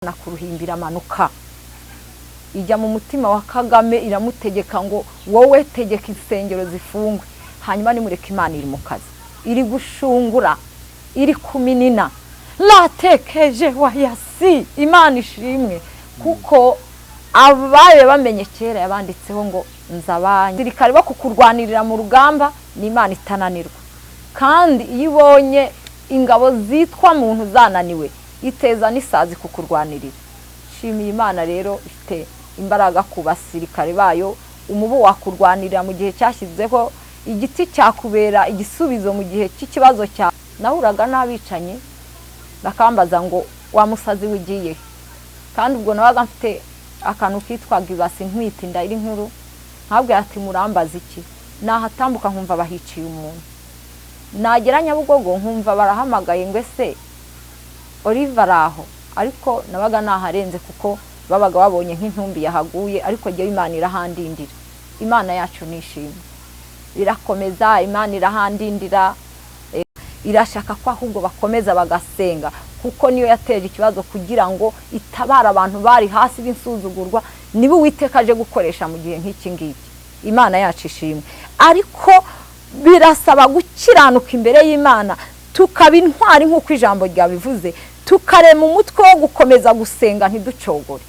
na kuruhimbira manuka ijya mu mutima wa Kagame iramutegeka ngo wowe tegeka insengero zifungwe hanyuma nimureka Imana iri mu kazi iri gushungura iri kuminina latekeje wa yasi Imana ishimwe kuko abaye bamenye kera yabanditseho ngo nzabanye sirikare bo kukurwanirira mu rugamba ni Imana itananirwa kandi yibonye ingabo zitwa muntu zananiwe iteza nisazi kukurwanirira shimiye Imana rero ifite imbaraga ku basirikare bayo umubu wakurwanirira mu gihe cyashyizeho igiti cyakubera igisubizo mu gihe cy'ikibazo cya nahuraga n'abicanye bakambaza ngo wa musazi wigiye kandi ubwo nabaga mfite akantu kitwaga ibasi ntwite inda iri nkuru ntabwo ati murambaza iki nahatambuka nkumva bahiciye umuntu nagera Nyabugogo nkumva barahamagaye ngo ese Oliver aho ariko nabaga naharenze kuko babaga babonye nk'intumbi yahaguye ariko giye Imana irahandindira Imana yacu nishimye irakomeza Imana irahandindira irashaka ko ahubwo bakomeza bagasenga kuko niyo yateje ikibazo kugira ngo itabara abantu bari hasi b'insuzugurwa nibo Uwitekaje gukoresha mu gihe nk'iki ngiki Imana yacu ishimwe ariko birasaba gukiranuka imbere y'Imana tukaba intwari nk'uko ijambo ryabivuze tukarema umutwe wo gukomeza gusenga ntiducogore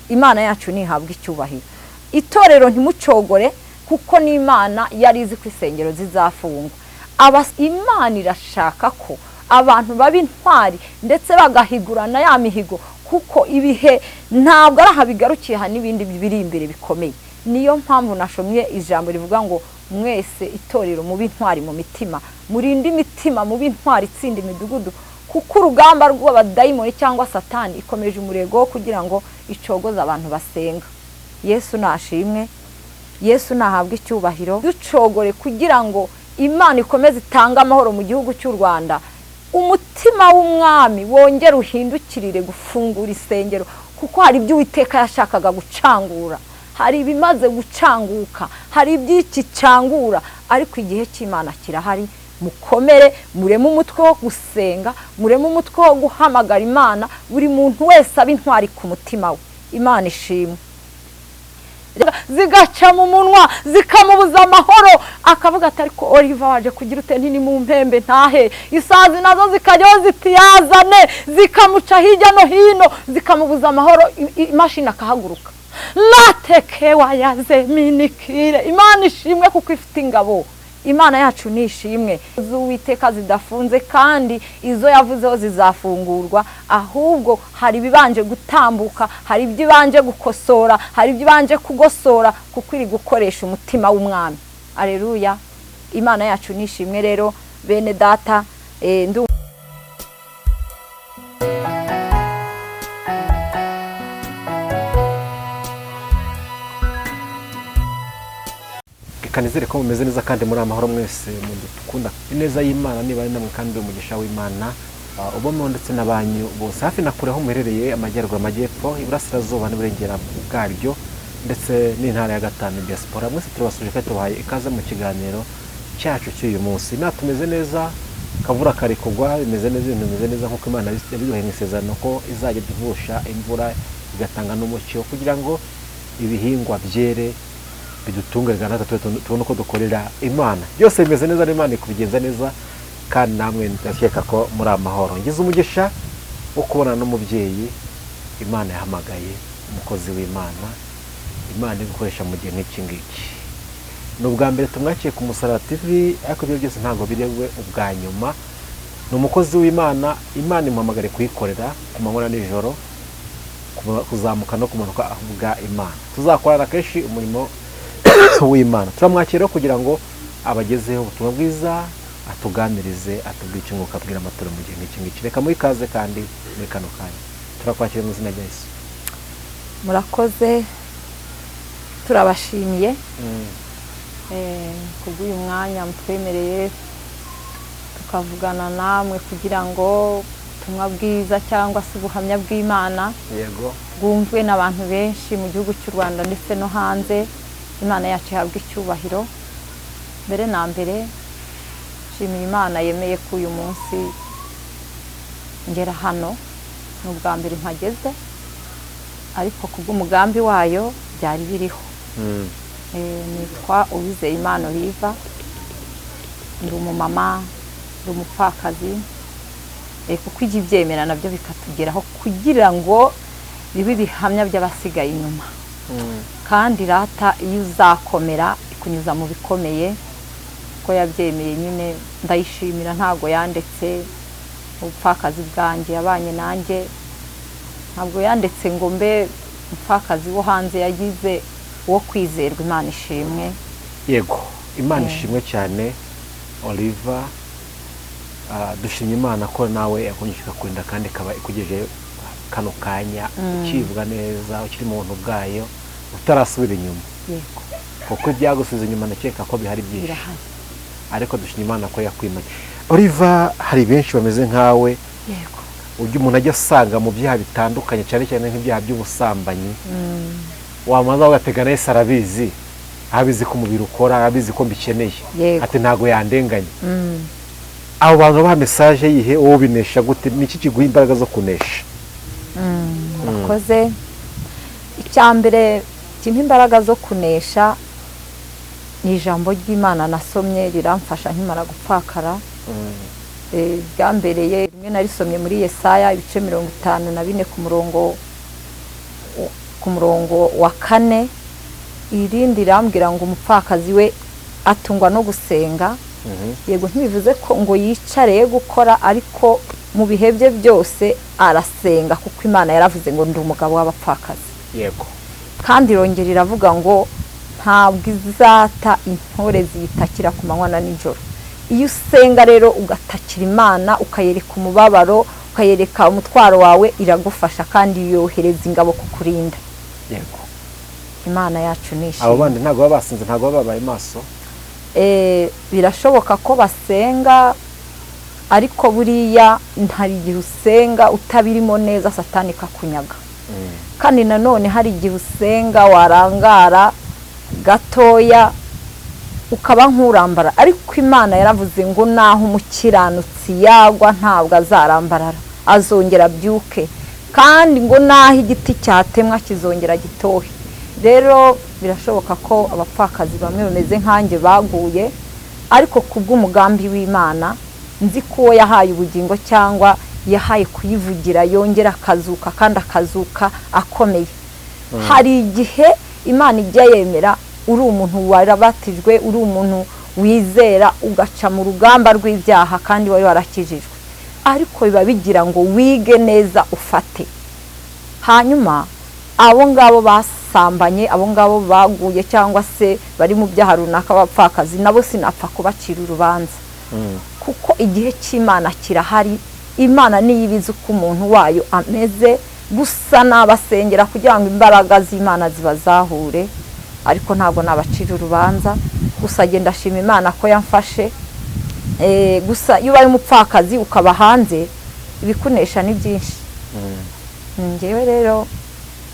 Imana yacu nihabwa icyubahiro itorero ntimucogore kuko ni Imana yari izi ko isengero zizafungwa Imana irashaka ko abantu babintwari ndetse bagahigurana ya mihigo kuko ibihe ntabwo ari ahabigarukiye n'ibindi biri imbere bikomeye niyo mpamvu nashomye ijambo rivuga ngo mwese itorero mu bintwari mu mitima murinde imitima mu bintwari itsinda imidugudu kuko urugamba rw'abadayimoni cyangwa satani ikomeje umurego kugira ngo icogoza abantu basenga Yesu nashimwe Yesu nahabwa icyubahiro ducogore kugira ngo Imana ikomeze itanga amahoro mu gihugu cy'u Rwanda umutima w'umwami wongera uhindukirire gufungura isengero kuko hari ibyo Uwiteka yashakaga gucangura hari ibimaze gucanguka hari iby'iki cangura ariko igihe cy'Imana kirahari mukomere mureme umutwe wo gusenga mureme umutwe wo guhamagara Imana buri muntu wese abintwari ku mutima we Imana ishimwe zigaca mu munwa zikamubuza amahoro akavuga ati ariko Oliver waje kugira ute ntini mu mpembe ntahe isazi nazo zikajyaho zitiyazane zikamuca hirya no hino zikamubuza amahoro imashini akahaguruka lateke wayaze minikire Imana ishimwe kuko ifite ingabo Imana yacu nishimwe z'Uwiteka zidafunze kandi izo yavuzeho zizafungurwa ahubwo hari bibanje gutambuka hari ibyibanje gukosora hari ibyibanje kugosora kuko iri gukoresha umutima w'umwami Alleluya Imana yacu nishimwe rero bene data kanizere ko mumeze neza kandi muri amahoro mwese mudukunda ineza y'Imana niba ari namwe kandi umugisha w'Imana ubamo ndetse nabanyu bose hafi nakureho muherereye amajyaruguru amajyepfo iburasirazuba n'uburengera bwaryo ndetse n'intara ya gatanu diaspora mwese turabasuje kandi tubahaye ikaze mu kiganiro cyacu cy'uyu munsi natumeze neza kavura kare kugwa bimeze neza ibintu bimeze neza nkuko Imana yabiduhaye isezerano ko izajya duvusha imvura igatanga n'umucyo kugira ngo ibihingwa byere bidutungarira natwe tubone uko dukorera Imana byose bimeze neza n'Imana ikubigenza neza kandi namwe ndakeka ko muri amahoro ngize umugisha wo kubona n'umubyeyi Imana yahamagaye umukozi w'Imana Imana igukoresha mu gihe nk'iki ngiki n'ubwa mbere tumwakiye ku Musaraba TV ariko ibyo byose ntabwo birewe ubwa nyuma ni umukozi w'Imana Imana imuhamagare kuyikorera ku manywa na nijoro kuzamuka no kumanuka avuga Imana tuzakorana kenshi umurimo w'Imana turamwakira kugira ngo abagezeho ubutumwa bwiza atuganirize atubwice ngo kabwira amatoro mu gihe nk'iki ngiki reka muri kaze kandi muri kano kanya turakwakira mu izina rya Yesu murakoze turabashimiye kubw'uyu mwanya mutwemereye tukavugana namwe kugira ngo ubutumwa bwiza cyangwa se ubuhamya bw'Imana yego bwumvwe n'abantu benshi mu gihugu cy'u Rwanda ndetse no hanze Imana yacu ihabwa icyubahiro mbere na mbere nshimiye Imana yemeye ko uyu munsi ngera hano n'ubwa mbere mpageze ariko kubw'umugambi wayo byari biriho. Mm. Nitwa Uwizeyimana Oliva, ndi umumama, ndi umupfakazi, kuko ijya ibyemera nabyo bikatugeraho kugira ngo bibe ibihamya by'abasigaye inyuma. Kandi rata iyo uzakomera ikunyuza mu bikomeye, ko yabyemeye nyine ndayishimira, ntago yandetse ubupfakazi bwanjye, yabanye nanjye, ntabwo yandetse ngo mbe umupfakazi wo hanze, yagize wo kwizerwa. Imana ishimwe. Yego, Imana ishimwe cyane Oliva. Dushimye Imana ko nawe yakunyushika kurinda kandi ikaba ikugejeje kano kanya ukibwa neza, ukiri mu buntu bwayo, utarasubira inyuma. Yego, kuko ibyagusize inyuma ndakeka ko bihari byinshi, ariko dushimye Imana ko yakwimanye. Oliva, hari benshi bameze nkawe. yego, ujya umuntu ajya asanga mu byaha bitandukanye, cyane cyane nk'ibyaha by'ubusambanyi, wamaze ugategana Yesu arabizi, abizi ko umubiri ukora, abizi ko mbikeneye, Yego. ati ntago yandenganya. Abo bantu ba message yihe, wowe binesha gute? Niki kiguha imbaraga zo kunesha? Murakoze. Icyambere kimpa imbaraga zo kunesha ni ijambo ry'Imana nasomye, riramfasha nkimara gupfakara. Byambereye rimwe narisomye muri Yesaya ibice 54 ku murongo wa 4, irindi rambwira ngo umupfakazi we atungwa no gusenga. Yego, ntibivuze ko ngo yicare gukora, ariko mu bihe bye byose arasenga, kuko Imana yaravuze ngo ndi umugabo w'abapfakazi. Yego. Kandi irongera iravuga ngo ntabwo izata intore ziyitakira ku manywa na nijoro. Iyo usenga rero ugatakira Imana, ukayereka umubabaro, ukayereka umutwaro wawe, iragufasha kandi yohereza ingabo kukurinda. Yego. Imana yacu nishimye. Abo bandi ntago baba basinze, ntago baba babaye maso. Birashoboka ko basenga, ariko buriya ntari igihe usenga utabirimo neza, Satani kakunyaga. Kandi nanone hari igihe usenga warangara gatoya ukaba nk'urambara, ariko Imana yaravuze ngo naho umukiranutsi yagwa ntabwo azarambarara, azongera abyuke, kandi ngo naho igiti cyatemwa kizongera gitohe. Rero birashoboka ko abapfakazi bamwe bameze nkanjye baguye, ariko kubw'umugambi w'Imana, nzi ko uwo yahaye ubugingo cyangwa yahaye kuyivugira yongera akazuka, kandi akazuka akomeye. Hari igihe Imana ijya yemera uri umuntu warabatijwe, uri umuntu wizera, ugaca mu rugamba rw'ibyaha kandi wari warakijijwe, ariko biba bigira ngo wige neza ufate. Hanyuma abo ngabo basambanye, abo ngabo baguye cyangwa se bari mu byaha runaka bapfakazi, nabo sinapfa kubacira urubanza, kuko igihe cy'Imana kirahari. Imana niyo ibizi uko umuntu wayo ameze, gusa nabasengera kugira ngo imbaraga z'Imana zibazahure, ariko ntabwo nabacira urubanza. Gusa agenda ashima Imana ko yamfashe. Gusa iyo ubaye umupfakazi ukaba hanze, ibikunesha ni byinshi. Njyewe rero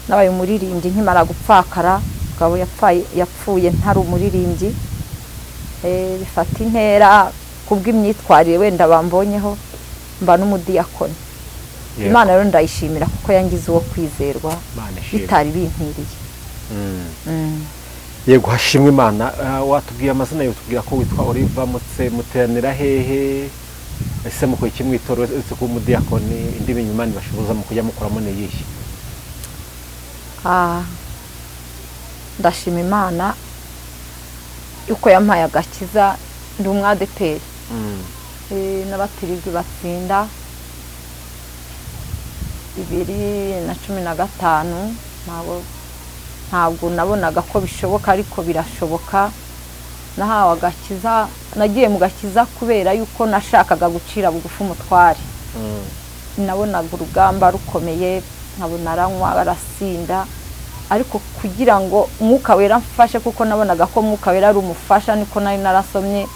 nabaye umuririmbyi nkimara gupfakara, ukaba yapfuye ntari umuririmbyi. Bifata intera kubw'imyitwarire wenda bambonyeho, mba n'umudiyakoni. Imana rero ndayishimira kuko yangize uwo kwizerwa, bitari binkwiriye. Yego, hashimwe Imana. Watubwiye amazina yawe, tubwira ko witwa Oliva, muteranira hehe? Ese mukoye kimwitoro uretse kuba umudiyakoni, indi binyuma ntibashoboza mu kujya mukoramo n'iyihe? Ndashima Imana yuko yampaye agakiza. Ndi umwadeperi, n'abatirijwe batsinda 2015. Ntabwo nabonaga ko bishoboka, ariko birashoboka. Nahawe agakiza, nagiye mu gakiza kubera yuko nashakaga gucira bugufi umutware. Nabonaga urugamba rukomeye, nkabona aranywa arasinda, ariko kugira ngo Mwuka Wera mfashe, kuko nabonaga ko Mwuka Wera ari umufasha, niko nari narasomye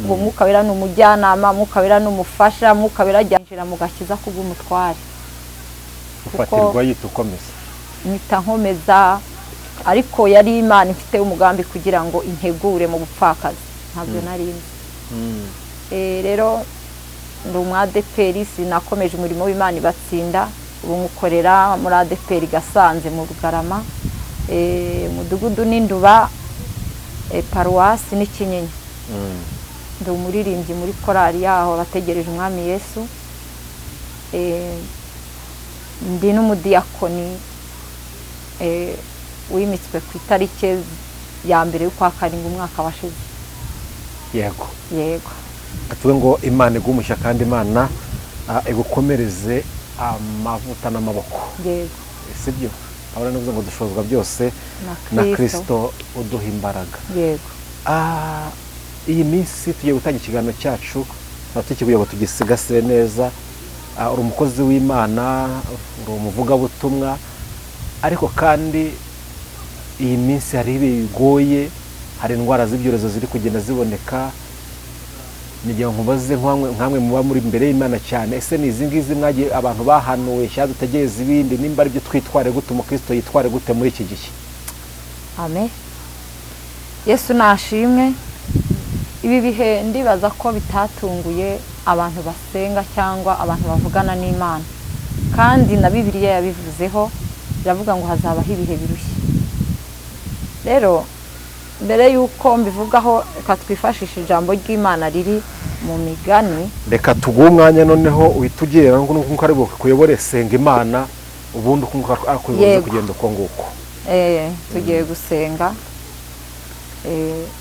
ngo Mwuka Wera ni umujyanama, Mwuka Wera ni umufasha, Mwuka Wera ajyanjira mu gakiza kubw'umutware. Ufatirwa yita ukomeza. Nita nkomeza, ariko yari Imana ifite umugambi kugira ngo integure mu bupfakazi, ntabwo narinzi. Rero ndi umwadeperi, sinakomeje umurimo w'Imana ibatsinda, ubu mukorera muri ADPR Gasanze mu Rugarama, umudugudu n'Induba, paruwasi n'Ikinyinya. Ndi umuririmbyi muri korali yaho bategereje umwami Yesu. Ndi n'umudiyakoni wimitswe ku itariki ya mbere y'ukwa karindwi umwaka washize. Yego. Yego. Atuwe ngo Imana igumushya kandi Imana igukomereze amavuta n'amaboko. Yego. Sibyo? Ahora navuze ngo dushozwa byose na Kristo uduha imbaraga. Yego. Iyi minsi tugiye gutanga ikiganiro cyacu, tukibuye ngo tugisigasire neza. Uri umukozi w'Imana, uri umuvugabutumwa, ariko kandi iyi minsi hari ibigoye, hari indwara z'ibyorezo ziri kugenda ziboneka. Nigiye nkubaze nkamwe muba muri imbere y'Imana cyane, ese ni izi ngizi mwagiye abantu bahanuwe cyaza utegereza ibindi, nimba ari byo twitware gute, umukristo yitware gute muri iki gihe? Amen. Yesu nashimwe. Ibi bihe ndibaza ko bitatunguye abantu basenga cyangwa abantu bavugana n'Imana, kandi na Bibiliya yabivuzeho, iravuga ngo hazabaho ibihe birushye. Rero mbere yuko mbivugaho, reka twifashishe ijambo ry'Imana riri mu Migani. Reka tuguhe umwanya noneho uhitugera nkuko ari kuyobore, senga Imana ubundi uko akuyoboza kugenda uko nguko. Tugiye gusenga.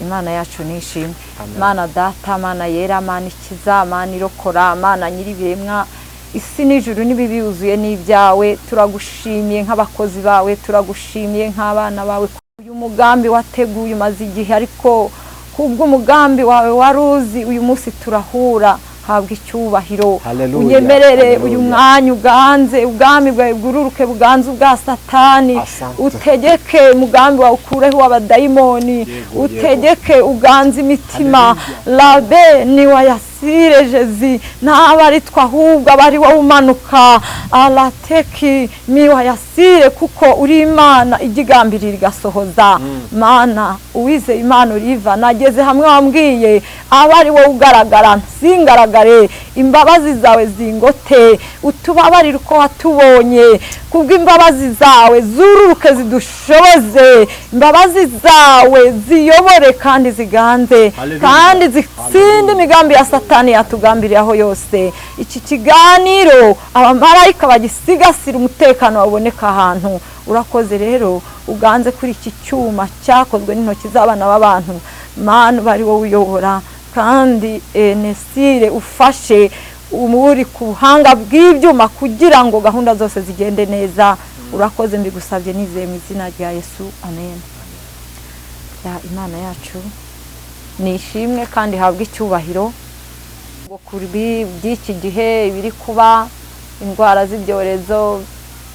Imana yacu nishimwe. Imana Data, Imana yera, Imana ikiza, Imana irokora, Imana nyir'ibiremwa, isi n'ijuru n'ibibiyuzuye n'ibyawe, turagushimiye nk'abakozi bawe, turagushimiye nk'abana bawe. Uyu mugambi wateguye umaze igihe, ariko kubw'umugambi wawe waruzi, uyu munsi turahura. Habwa icyubahiro, unyemerere uyu mwanya uganze, ubwami bwawe bwururuke buganze ubwa Satani. Utegeke umugambi wawe ukureho abadayimoni, utegeke uganze imitima. Labe ni wayasire Jezi, ntabari twahubwa bari wowe umanuka. Alateki ni wayasire, kuko uri Imana igigambirira igasohoza. Mana uwize Imana uriva, nageze hamwe wambwiye abari wowe ugaragara singaragara. Imbabazi zawe zingote, utubabarire uko watubonye, kubw'imbabazi zawe zururuke zidushoboze. Imbabazi zawe ziyobore kandi ziganze, kandi zitsinde imigambi ya Satani yatugambiriyeho yose. Iki kiganiro abamarayika bagisigasira umutekano waboneka ahantu. Urakoze rero, uganze kuri iki cyuma cyakozwe n'intoki z'abana b'abantu. Mana bari wowe uyobora, kandi Nesire ufashe umuri ku buhanga bw'ibyuma kugira ngo gahunda zose zigende neza. Urakoze, mbigusabye nizeye mu izina rya Yesu, amen. Imana yacu nishimwe kandi habwe icyubahiro. Ngo kuri by'iki gihe ibiri kuba, indwara z'ibyorezo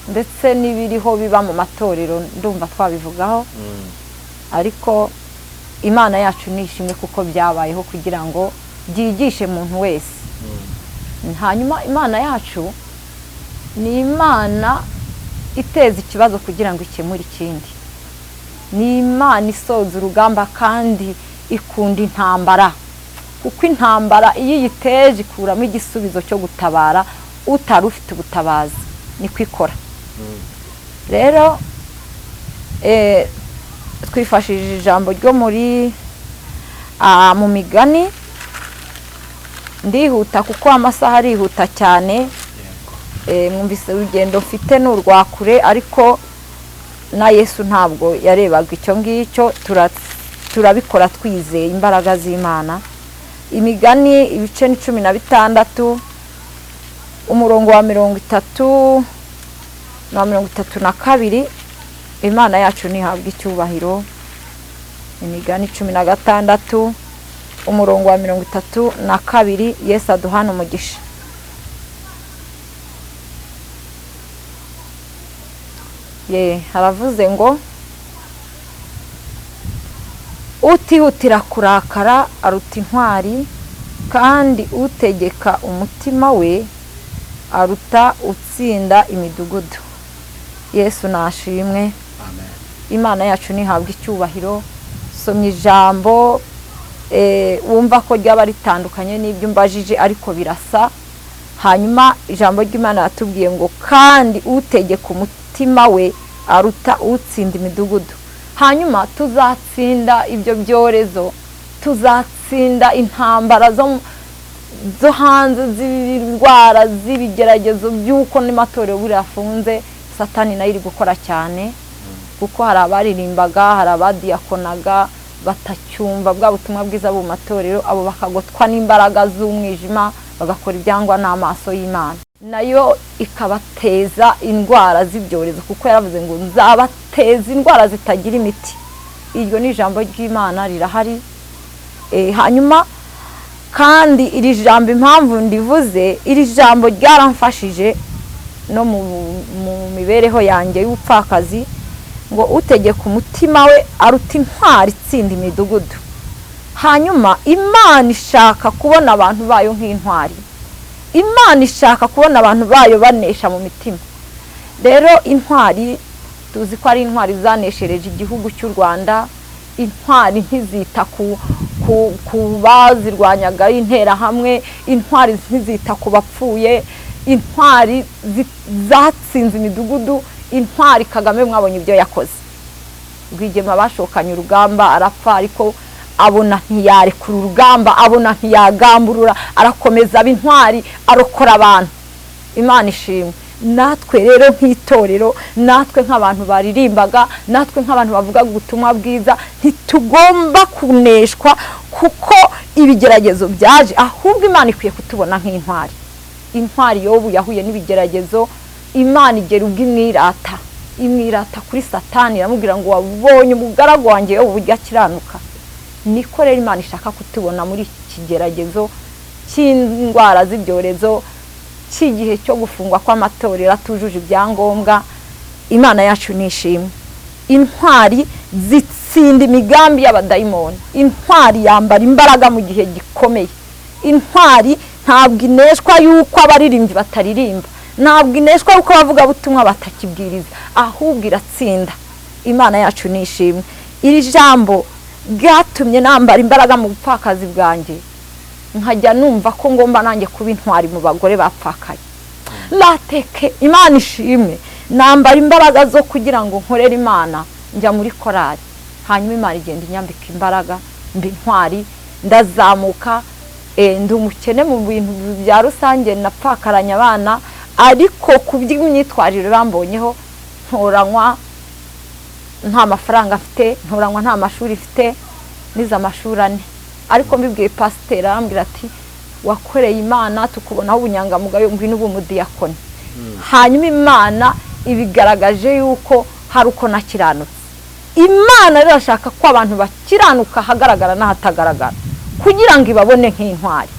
ndetse n'ibiriho biba mu matorero, ndumva twabivugaho, ariko Imana yacu nishimwe kuko byabayeho kugira ngo byigishe umuntu wese. Hanyuma Imana yacu ni Imana iteza ikibazo kugira ngo ikemure ikindi. Ni Imana isoza urugamba kandi ikunda intambara, kuko intambara iyo yiteje ikuramo igisubizo cyo gutabara utari ufite ubutabazi. Niko ikora. Rero twifashishije ijambo ryo muri mu Migani. Ndihuta kuko amasaha arihuta cyane. Mwumvise urugendo mfite n'urwakure, ariko na Yesu ntabwo yarebaga icyo ngicyo. Turabikora twizeye imbaraga z'Imana. Imigani ibice ni 16, umurongo wa 30 na 32. Imana yacu nihabwa icyubahiro. Imigani 16, umurongo wa 32. Yesu aduhana umugisha. Haravuze ngo utihutira kurakara aruta intwari, kandi utegeka umutima we aruta utsinda imidugudu. Yesu nashimwe. Imana yacu nihabwa icyubahiro. Somye ijambo wumva ko ryaba ritandukanye n'ibyo mbajije, ariko birasa. hanyuma ijambo ry'Imana yatubwiye ngo kandi utegeka umutima we aruta utsinda imidugudu. Hanyuma tuzatsinda ibyo byorezo, tuzatsinda intambara zo hanze z'indwara z'ibigeragezo by'uko n'amatorero birafunze. Satani nayo iri gukora cyane, kuko hari abaririmbaga, hari abadiyakonaga batacyumva bwa butumwa bwiza mu matorero, abo bakagotwa n'imbaraga z'umwijima bagakora ibyangwa n'amaso y'Imana, nayo ikabateza indwara z'ibyorezo, kuko yaravuze ngo nzabateza indwara zitagira imiti. Iryo ni ijambo ry'Imana rirahari. Hanyuma kandi iri jambo impamvu ndivuze, iri jambo ryaramfashije no mu mibereho yanjye y'ubupfakazi, ngo utegeka umutima we aruta intwari itsinda imidugudu. Hanyuma Imana ishaka kubona abantu bayo nk'intwari, Imana ishaka kubona abantu bayo banesha mu mitima. Rero intwari tuzi ko ari intwari zaneshereje igihugu cy'u Rwanda. Intwari ntizita ku bazirwanyaga intera hamwe, intwari ntizita ku bapfuye, intwari zatsinze imidugudu. Intwari Kagame mwabonye ibyo yakoze, Rwigema bashokanye urugamba arapfa, ariko abona ntiyarekura urugamba, abona ntiyagamburura, arakomeza ab'intwari, arokora abantu. Imana ishimwe. Natwe rero nk'itorero, natwe nk'abantu baririmbaga, natwe nk'abantu bavuga ubutumwa bwiza, ntitugomba kuneshwa kuko ibigeragezo byaje, ahubwo Imana ikwiye kutubona nk'intwari. Intwari Yobu yahuye n'ibigeragezo, Imana igera ubwo imwirata kuri Satani, iramubwira ngo wabonye umugaragu wanjye Yobu burya akiranuka. Niko rero Imana ishaka kutubona muri iki kigeragezo cy'indwara z'ibyorezo, cy'igihe cyo gufungwa kw'amatorero atujuje ibyangombwa. Imana yacu nishimwe. Intwari zitsinda imigambi y'abadayimoni. Intwari yambara imbaraga mu gihe gikomeye. Intwari ntabwo ineshwa yuko abaririmbyi bataririmba, ntabwo ineshwa yuko abavuga butumwa batakibwiriza, ahubwo iratsinda. Imana yacu nishimwe. Iri jambo ryatumye nambara imbaraga mu bupfakazi bwanjye, nkajya numva ko ngomba nanjye kuba intwari mu bagore bapfakaye. Lateke Imana ishimwe. Nambara imbaraga zo kugira ngo nkorere Imana, njya muri korali. Hanyuma Imana igenda inyambika imbaraga, mbi intwari, ndazamuka. Ndi umukene mu bintu bya rusange, napfakaranya abana, ariko ku by'imyitwarire bambonyeho, ntoranywa nta mafaranga afite, ntoranywa nta mashuri ifite, nize amashuri 4. Ariko mbibwiye pasiteri arambwira ati wakoreye Imana, tukubonaho ubunyangamugayo, ngwino ubu mudiyakoni. Hanyuma Imana ibigaragaje yuko hari uko nakiranutse. Imana irashaka ko abantu bakiranuka hagaragara n'ahatagaragara, kugira ngo ibabone nk'intwari.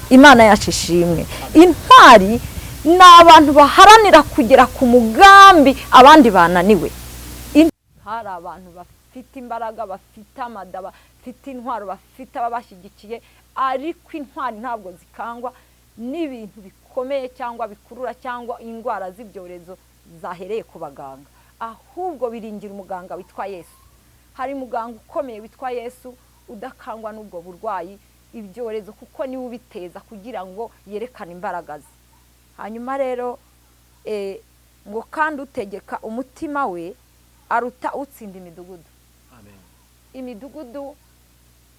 Imana yacu ishimwe. Intwari ni abantu baharanira kugera ku mugambi abandi bananiwe. Hari abantu bafite imbaraga, bafite amadaba, bafite intwaro, bafite ababashyigikiye, ariko intwari ntabwo zikangwa n'ibintu bikomeye cyangwa bikurura cyangwa indwara z'ibyorezo zahereye ku baganga, ahubwo biringira umuganga witwa Yesu. Hari muganga ukomeye witwa Yesu udakangwa n'ubwo burwayi, ibyorezo, kuko niwe ubiteza kugira ngo yerekane imbaraga ze. Hanyuma rero ngo kandi utegeka umutima we aruta utsinda imidugudu. Amen.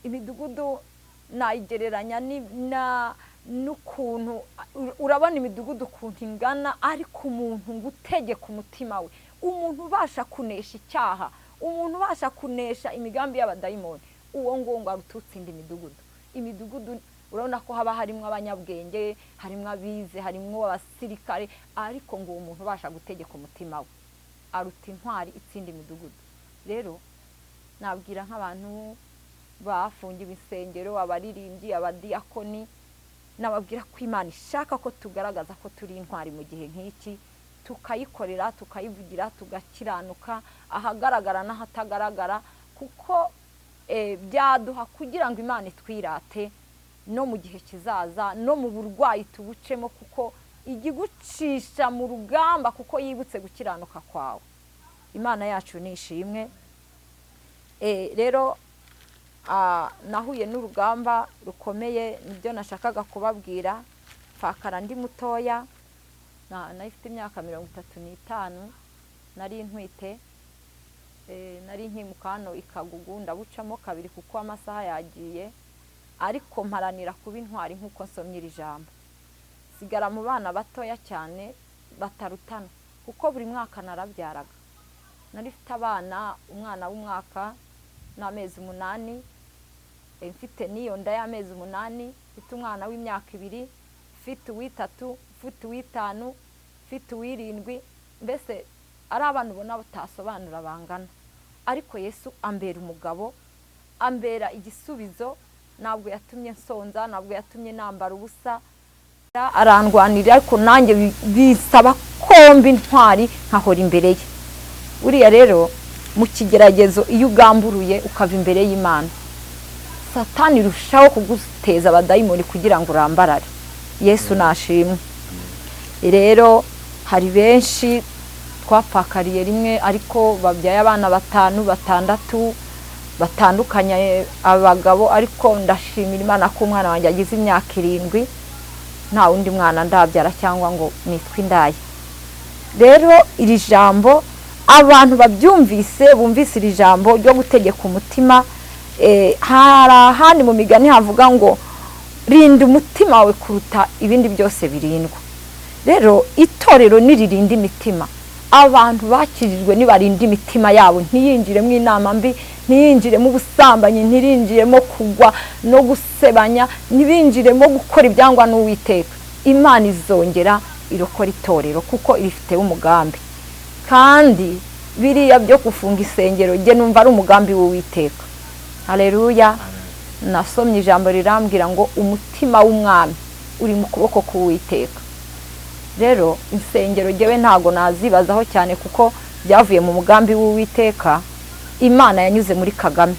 Imidugudu nayigereranya n'ukuntu urabona imidugudu ukuntu ingana, ariko umuntu ngo utegeka umutima we, umuntu ubasha kunesha icyaha, umuntu ubasha kunesha imigambi y'abadayimoni, uwo ngo aruta utsinda imidugudu. Imidugudu urabona ko haba harimo abanyabwenge, harimo abize, harimo abasirikare, ariko ngo umuntu ubasha gutegeka umutima we aruta intwari itsinda imidugudu. Rero nabwira nk'abantu bafungiwe insengero, abaririmbyi, abadiyakoni, nababwira ko Imana ishaka ko tugaragaza ko turi intwari mu gihe nk'iki, tukayikorera, tukayivugira, tugakiranuka ahagaragara n'ahatagaragara, kuko byaduha kugira ngo Imana itwirate no mu gihe kizaza, no mu burwayi tubucemo, kuko igigucisha mu rugamba kuko yibutse gukiranuka kwawe. Imana yacu nishimwe. Rero nahuye n'urugamba rukomeye, nibyo nashakaga kubabwira. ndapfakara ndi mutoya, nafite imyaka 35, nari ntwite, nari nkimuka hano Ikagugu, ndabucamo kabiri kuko amasaha yagiye, ariko mparanira kuba intwari nk'uko nsomye iri jambo. Sigara mu bana batoya cyane batarutana, kuko buri mwaka narabyaraga. Nari mfite abana, umwana w'umwaka n'amezi 8, mfite niyo nda y'amezi 8, mfite umwana w'imyaka 2, mfite uw'3, mfite uw'5, mfite uw'7, mbese ari abantu ubona batasobanura bangana. Ariko Yesu ambera umugabo, ambera igisubizo, ntabwo yatumye nsonza, ntabwo yatumye nambara ubusa, arandwanira, ariko nanjye bisaba kombi intwari nkahora imbere ye. Uriya rero mu kigeragezo iyo ugamburuye ukava imbere y'Imana, Satani rushaho kuguteza abadayimoni kugira ngo urambarare. Yesu nashimwe. Rero hari benshi twapfakariye rimwe, ariko babyaye abana 5, 6 batandukanye abagabo, ariko ndashimira Imana ko umwana wanjye agize imyaka 7, nta wundi mwana ndabyara cyangwa ngo nitwe indaye. Rero iri jambo abantu babyumvise, bumvise iri jambo ryo gutegeka umutima, hari ahandi mu migani havuga ngo rinda umutima wawe kuruta ibindi byose birindwa. Rero itorero niririnda imitima, abantu bakirijwe nibarinda imitima yabo, ntiyinjiremo inama mbi, ntiyinjiremo ubusambanyi, ntirinjiremo kugwa no gusebanya, ntibinjiremo gukora ibyangwa n'Uwiteka. Imana izongera irokora itorero kuko irifite umugambi, kandi biriya byo gufunga isengero je numva ari umugambi w'Uwiteka. Haleluya. Nasomye ijambo rirambwira ngo umutima w'umwami uri mu kuboko k'Uwiteka. Rero insengero jewe ntago nazibazaho cyane kuko byavuye mu mugambi w'Uwiteka. Imana yanyuze muri Kagame,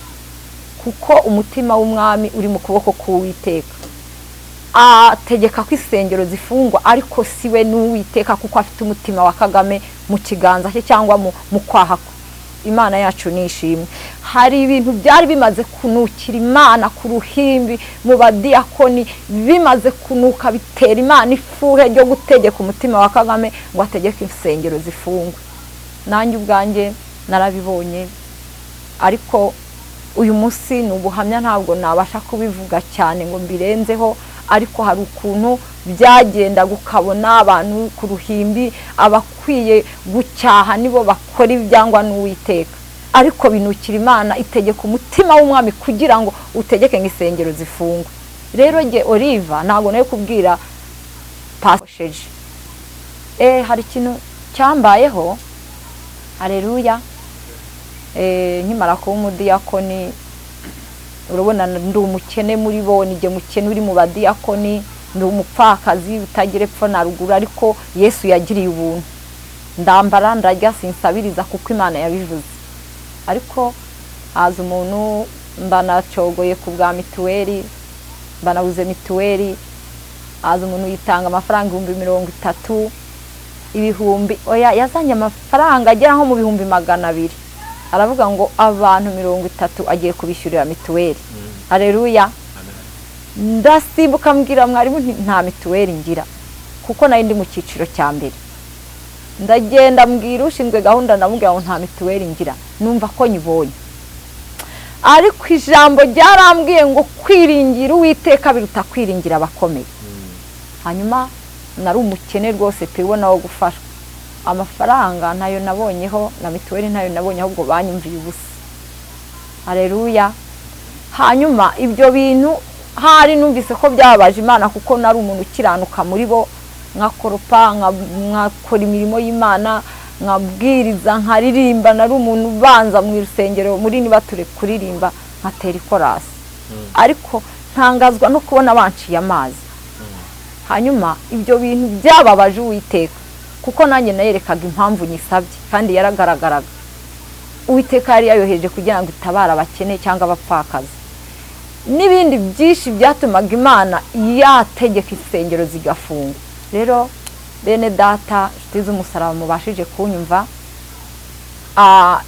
kuko umutima w'umwami uri mu kuboko k'Uwiteka. Ategeka ko isengero zifungwa, ariko siwe n'Uwiteka, kuko afite umutima wa Kagame mu kiganza cye cyangwa mu kwaha. Imana yacu nishimwe. Hari ibintu byari bimaze kunukira Imana ku ruhimbi mu badiyakoni, bimaze kunuka bitera Imana ifuhe ryo gutegeka umutima wa Kagame ngo ategeke insengero zifungwe. Nanjye ubwanjye narabibonye, ariko uyu munsi n'ubuhamya ntabwo nabasha kubivuga cyane ngo mbirenzeho, ariko hari ukuntu byagenda gukabona abantu ku ruhimbi, abakwiye gucyaha nibo bakora ibyangwa n'Uwiteka, ariko binukira Imana itegeka umutima w'umwami kugira ngo utegeke nk'isengero zifungwe. Rero nge Oliva ntabwo nayo kubwira pasheje, hari ikintu cyambayeho. Haleluya. Nkimara kuba umudiyakoni, urabona ndi umukene muri bo, nije mukene uri mu badiyakoni, ndi umupfakazi utagira epfo na ruguru, ariko Yesu yagiriye ubuntu, ndambara ndarya sinsabiriza kuko Imana yabivuze. Ariko haza umuntu mbanacogoye ku bwa mituweli, mbanabuze mituweli, haza umuntu yitanga amafaranga 30,000, ibihumbi, oya yazanye amafaranga agera nko mu 200,000, aravuga ngo abantu 30 agiye kubishyurira mituweli. Haleluya. Ndasimbuka mbwira mwarimu nta mituweli ngira, kuko nari ndi mu cyiciro cya mbere. Ndagenda mbwira ushinzwe gahunda, ndamubwira ngo nta mituweli ngira, numva ko nyibonye. Ariko ijambo ryarambwiye ngo kwiringira Uwiteka biruta kwiringira abakomeye. Hanyuma nari umukene rwose pe, ubona wo gufashwa. Amafaranga ntayo nabonyeho, na mituweli ntayo nabonye, ahubwo banyumviye ubusa. Haleluya. Hanyuma ibyo bintu hari numvise ko byabaje Imana, kuko nari umuntu ukiranuka muri bo, nkakoropa, nkakora imirimo y'Imana, nkabwiriza, nkaririmba. Nari umuntu ubanza mu rusengero muri nibature kuririmba, nkatera ikorasi. Ariko ntangazwa no kubona banciye amazi. Hanyuma ibyo bintu byababaje Uwiteka, kuko nanjye nayerekaga impamvu nyisabye, kandi yaragaragaraga. Uwiteka yari yayoheje kugira ngo itabara abakene cyangwa abapfakazi. N'ibindi byinshi byatumaga Imana yategeka insengero zigafungwa. Rero bene data, nshuti z'umusaraba mubashije kunyumva,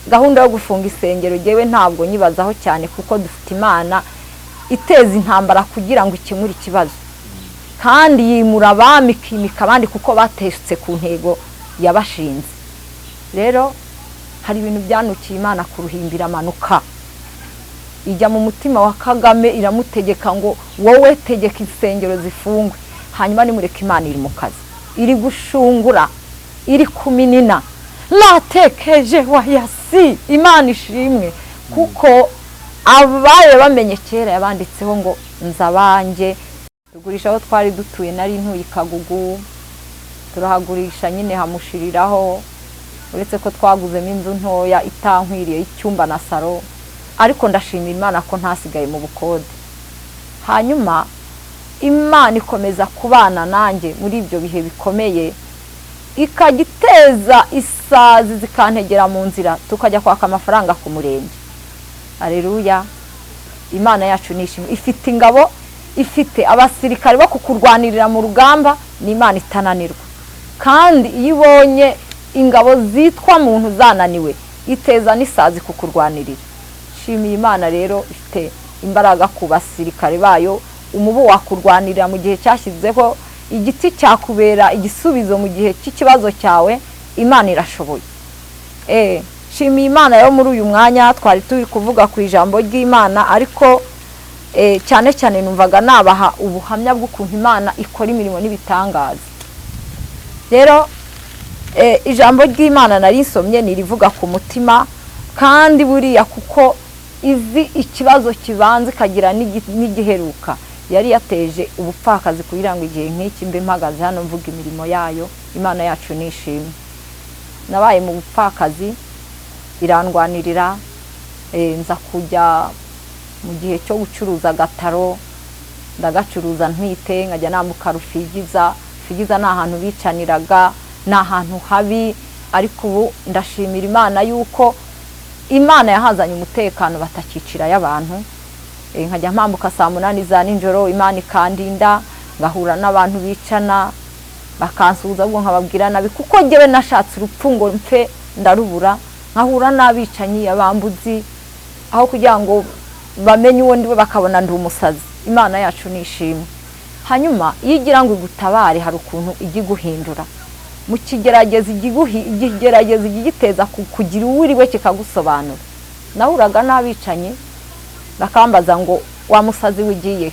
gahunda yo gufunga isengero jewe ntabwo nyibazaho cyane, kuko dufite Imana iteza intambara kugira ngo ikemure ikibazo. kandi yimura abami ikimika abandi kuko bateshutse ku ntego yabashinze. Rero hari ibintu byanukiye Imana ku ruhimbi iramanuka ijya mu mutima wa Kagame iramutegeka ngo wowe tegeka insengero zifungwe, hanyuma nimureka Imana iri mu kazi, iri gushungura, iri kuminina. Natekeje wayasi, Imana ishimwe, kuko abaye bamenye kera yabanditseho ngo nzabanjye. Tugurisha aho twari dutuye, nari ntuye Kagugu, turahagurisha nyine hamushiriraho, uretse ko twaguzemo inzu ntoya itankwiriye icyumba na saro, ariko ndashimira Imana ko ntasigaye mu bukode. Hanyuma Imana ikomeza kubana nanjye muri ibyo bihe bikomeye, ikagiteza isazi zikantegera mu nzira, tukajya kwaka amafaranga ku murenge. Haleluya, Imana yacu nishimwe, ifite ingabo, ifite abasirikare bo kukurwanirira mu rugamba, ni Imana itananirwa. Kandi iyo ibonye ingabo zitwa muntu zananiwe, iteza n'isazi kukurwanirira. Shimiye Imana rero ifite imbaraga ku basirikare bayo, umubu wakurwanirira mu gihe cyashyizeho, igiti cyakubera igisubizo mu gihe cy'ikibazo cyawe, Imana irashoboye. Shimiye Imana rero muri uyu mwanya twari turi kuvuga ku ijambo ry'Imana, ariko cyane cyane numvaga nabaha ubuhamya bw'ukuntu Imana ikora imirimo n'ibitangaza. Rero ijambo ry'Imana narisomye nirivuga ku mutima, kandi buriya kuko izi ikibazo kibanze kagira n'igiheruka, yari yateje ubupfakazi kugira ngo igihe nk'iki mbe mpagaze hano mvuga imirimo yayo. Imana yacu nishimwe. Nabaye mu bupfakazi, irandwanirira, nza kujya mu gihe cyo gucuruza agataro, ndagacuruza ntwite, nkajya nambuka Rufigiza. Rufigiza ni ahantu bicaniraga, ni ahantu habi, ariko ubu ndashimira Imana yuko Imana yahazanye umutekano batakicira y'abantu. Nkajya mpambuka saa 8 za nijoro, Imana ikandinda, ngahura n'abantu bicana bakansuhuza, ubwo nkababwira nabi kuko ngewe nashatse urupfu ngo mfe ndarubura, nkahura n'abicanyi abambuzi, aho kugira ngo bamenye uwo ndiwe bakabona ndi umusazi. Imana yacu nishimwe. Hanyuma yigira ngo igutabare, hari ukuntu igi guhindura mu kigerageza, igigerageza igiteza kugira uwiriwe kikagusobanura. Nahuraga n'abicanyi bakambaza ngo wa musazi wigiye,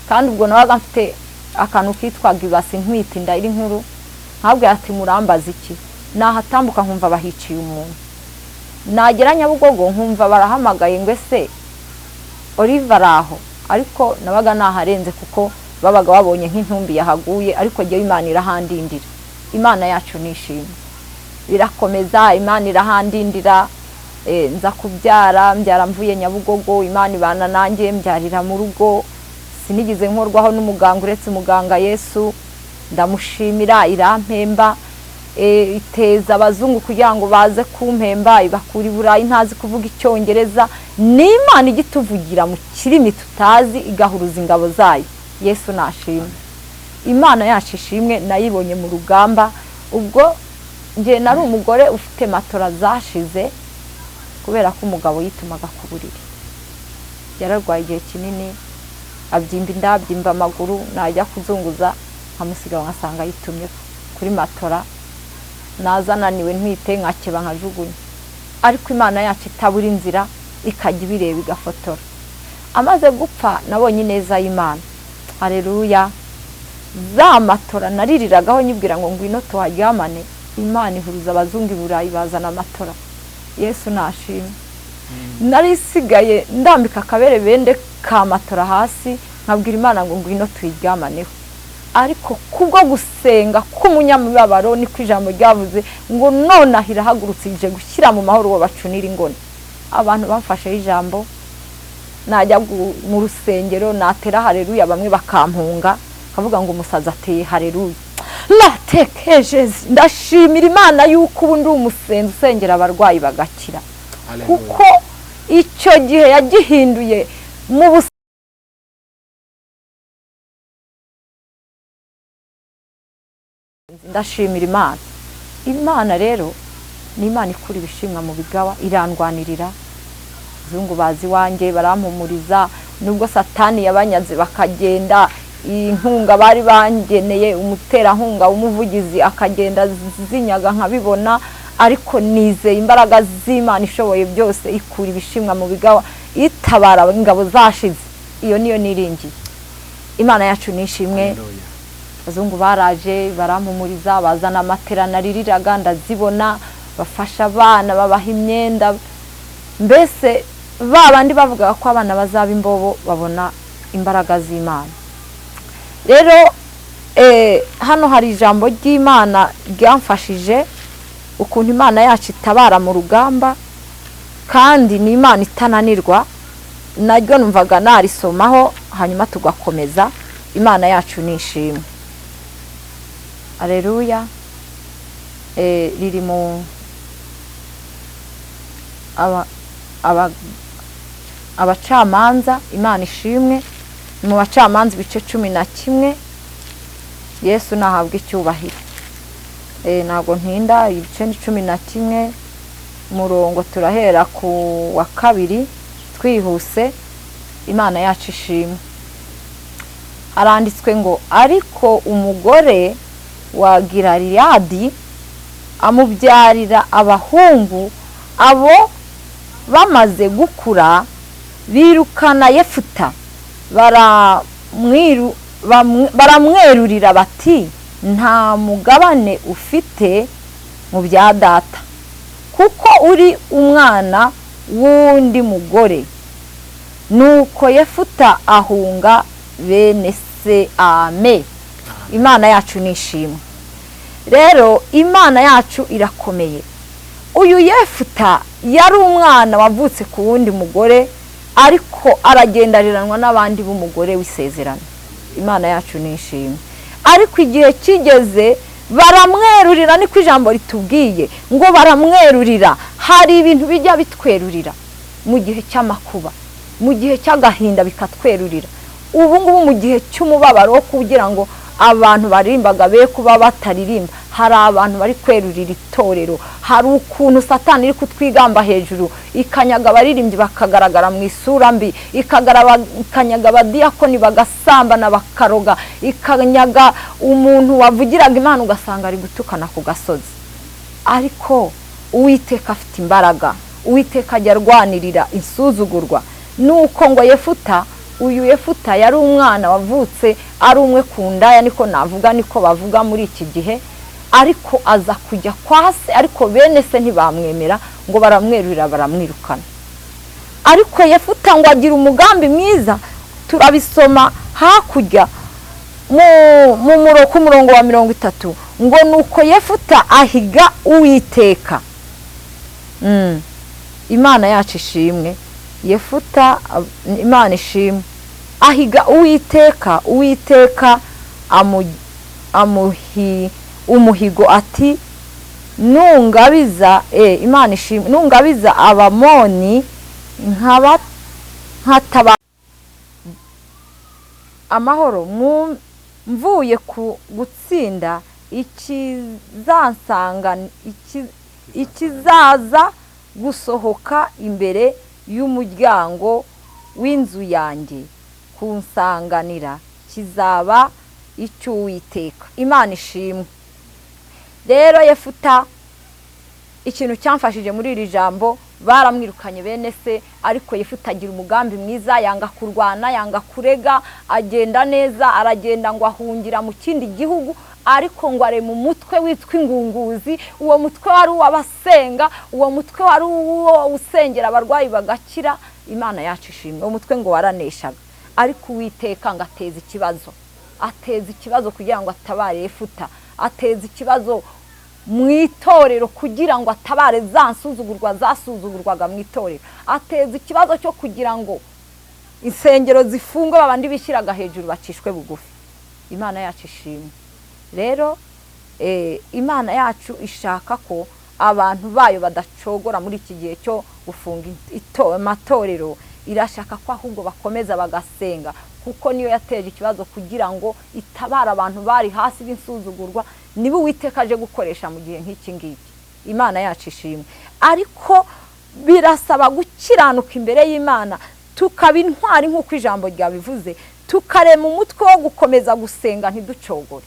kandi ubwo nabaga mfite akantu kitwaga ibasi ntwite inda iri nkuru, ntabwo ati murambaza iki, nahatambuka nkumva bahiciye umuntu, nagera Nyabugogo nkumva barahamagaye ngo ese Oliver aho, ariko nabaga naharenze kuko babaga babonye nk'intumbi yahaguye, ariko ngewe Imana irahandindira. Imana yacu nishimwe, birakomeza, Imana irahandindira. Nza kubyara, mbyara mvuye Nyabugogo, Imana ibana nanjye, mbyarira mu rugo, sinigize nkorwaho n'umuganga uretse umuganga Yesu, ndamushimira. Irampemba, iteza abazungu kugira ngo baze kumpemba, ibakura i Burayi ntazi kuvuga Icyongereza. Ni Imana igituvugira mu kirimi tutazi, igahuruza ingabo zayo. Yesu nashimwe. Imana yacu ishimwe, nayibonye mu rugamba. Ubwo nge nari umugore ufite matora zashize, kubera ko umugabo yitumaga ku buriri. Yararwaye igihe kinini, abyimba inda, abyimba amaguru, najya kuzunguza nkamusiga nkasanga yitumye kuri matora, nazananiwe ntwite nkakeba nkajugunya. Ariko Imana yacu itabura inzira, ikajya ibireba igafotora. Amaze gupfa nabonye neza y'Imana. Haleluya. Za matora naririragaho nyibwira ngo ngwino tuharyamane, Imana ihuruza abazungu i Burayi bazana matora. Yesu nashimwe. Narisigaye ndambika akabere bende ka matora hasi, nkabwira Imana ngo ngwino tuyiryamaneho. Ariko kubwo gusenga k'umunyamubabaro, ni kwijambo ryavuze ngo none ahira hagurutse ije gushyira mu mahoro wo bacunira ingone. Abantu bamfashe ijambo, najya mu rusengero natera haleluya, bamwe bakampunga, kavuga ngo umusaza ateye haleluya. Natekeje, ndashimira Imana yuko ubu ndi umusenzi usengera abarwayi bagakira. Kuko icyo gihe yagihinduye mu ndashimira Imana. Imana rero ni Imana ikura ibishimwa mu bigawa, irandwanirira. Zungu bazi wanjye barampumuriza, nubwo Satani yabanyaze bakagenda, inkunga bari bangeneye, umuterankunga umuvugizi akagenda zinyaga nkabibona, ariko nizeye imbaraga z'Imana ishoboye byose ikura ibishimwa mu bigawa, itabara ingabo zashize. Iyo niyo niringiye. Imana yacu nishimwe. Bazungu baraje barampumuriza, bazana amatera naririraga ndazibona, bafasha abana babaha imyenda, mbese babandi bavuga ko abana bazaba imbobo babona imbaraga z'Imana. Rero hano hari ijambo ry'Imana ryamfashije ukuntu Imana yacu itabara mu rugamba, kandi ni Imana itananirwa. Naryo numvaga narisomaho hanyuma tugakomeza. Imana yacu nishimwe. Aleluya. Riri mu abacamanza. Imana ishimwe. Mu bacamanza ibice 11. Yesu nahabwa icyubahiro. Ntago ntinda, ibice 11 murongo turahera ku wa 2 twihuse. Imana yacu ishimwe. Haranditswe ngo ariko umugore wa Gileyadi amubyarira abahungu, abo bamaze gukura birukana Yefuta, baramwerurira bati nta mugabane ufite mu bya data, kuko uri umwana w'undi mugore. Nuko Yefuta ahunga bene se. Amen. Imana yacu nishimwe. Rero Imana yacu irakomeye. Uyu Yefuta yari umwana wavutse ku wundi mugore, ariko aragendariranwa n'abandi b'umugore w'isezerano. Imana yacu nishimwe. Ariko igihe kigeze baramwerurira, niko ijambo ritubwiye ngo baramwerurira. Hari ibintu bijya bitwerurira mu gihe cy'amakuba, mu gihe cy'agahinda bikatwerurira. Ubu ngubu mu gihe cy'umubabaro kugira ngo abantu barimbaga be kuba bataririmba, hari abantu bari kwerurira itorero. Hari ukuntu Satani iri kutwigamba hejuru, ikanyaga abaririmbyi bakagaragara mu isura mbi, ikanyaga abadiyakoni bagasambana bakaroga, ikanyaga umuntu wavugiraga Imana ugasanga ari gutukana ku gasozi. Ariko Uwiteka afite imbaraga. Uwiteka ajya arwanirira insuzugurwa. Nuko ngo Yefuta, uyu Yefuta yari umwana wavutse ari umwe ku ndaya, niko navuga, niko bavuga muri iki gihe. Ariko aza kujya kwa se, ariko bene se ntibamwemera, ngo baramwerurira baramwirukana. Ariko Yefuta ngo agira umugambi mwiza. Turabisoma hakurya ku murongo wa 30 ngo nuko Yefuta ahiga Uwiteka. Imana yacu ishimwe. Yefuta, Imana ishimwe, ahiga Uwiteka. Uwiteka umuhigo ati nungabiza, Imana ishimwe, nungabiza Abamoni nkataba amahoro, mvuye ku gutsinda ikizaza gusohoka imbere y'umuryango w'inzu yanjye kunsanganira kizaba icy'Uwiteka. Imana ishimwe. Rero Yefuta ikintu cyamfashije muri iri jambo, baramwirukanye bene se, ariko Yefuta agira umugambi mwiza, yanga kurwana, yanga kurega, agenda neza, aragenda ngo ahungira mu kindi gihugu, ariko ngo are mu mutwe witwa ingunguzi. Uwo mutwe wari uw'abasenga, uwo mutwe wari uwo usengera abarwayi bagakira. Imana yacu ishimwe. Uwo mutwe ngo waraneshaga, ariko Uwiteka ngo ateza ikibazo kugira ngo atabare Yefuta, ateza ikibazo mu itorero kugira ngo atabare za nsuzugurwa zasuzugurwaga mu itorero, ateza ikibazo cyo kugira ngo insengero zifungwe, babandi bishyiraga hejuru bacishwe bugufi. Imana yacu ishimwe. Rero Imana yacu ishaka ko abantu bayo badacogora muri iki gihe cyo gufunga amatorero. Irashaka ko ahubwo bakomeza bagasenga, kuko niyo yateje ikibazo kugira ngo itabara abantu bari hasi b'insuzugurwa. Niba Uwiteka aje gukoresha mu gihe nk'iki ngiki. Imana yacu ishimwe. Ariko birasaba gukiranuka imbere y'Imana, tukaba intwari nk'uko ijambo ryabivuze, tukarema umutwe wo gukomeza gusenga ntiducogore.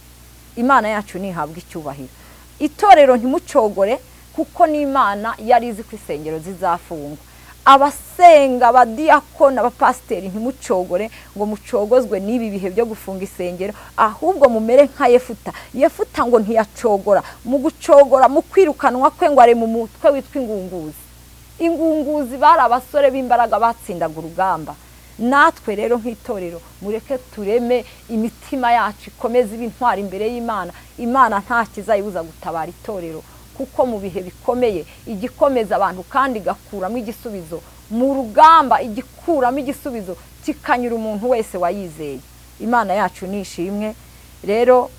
Imana yacu ntihabwa icyubahiro. Itorero ntimucogore kuko n'Imana yari izi ko isengero zizafungwa. Abasenga, abadiyakoni, abapasiteri ntimucogore ngo mucogozwe n'ibi bihe byo gufunga isengero, ahubwo mumere nka Yefuta. Yefuta ngo ntiyacogora, mu gucogora mu kwirukanwa kwe ngo are mu mutwe witwa ingunguzi. Ingunguzi bari abasore b'imbaraga batsindaga urugamba. Natwe rero nk'itorero mureke tureme imitima yacu ikomeze ibintwara imbere y'Imana. Imana nta kizayibuza gutabara itorero, kuko mu bihe bikomeye igikomeza abantu kandi gakuramo igisubizo mu rugamba, igikuramo igisubizo kikanyura umuntu wese wayizeye. Imana yacu nishimwe. Rero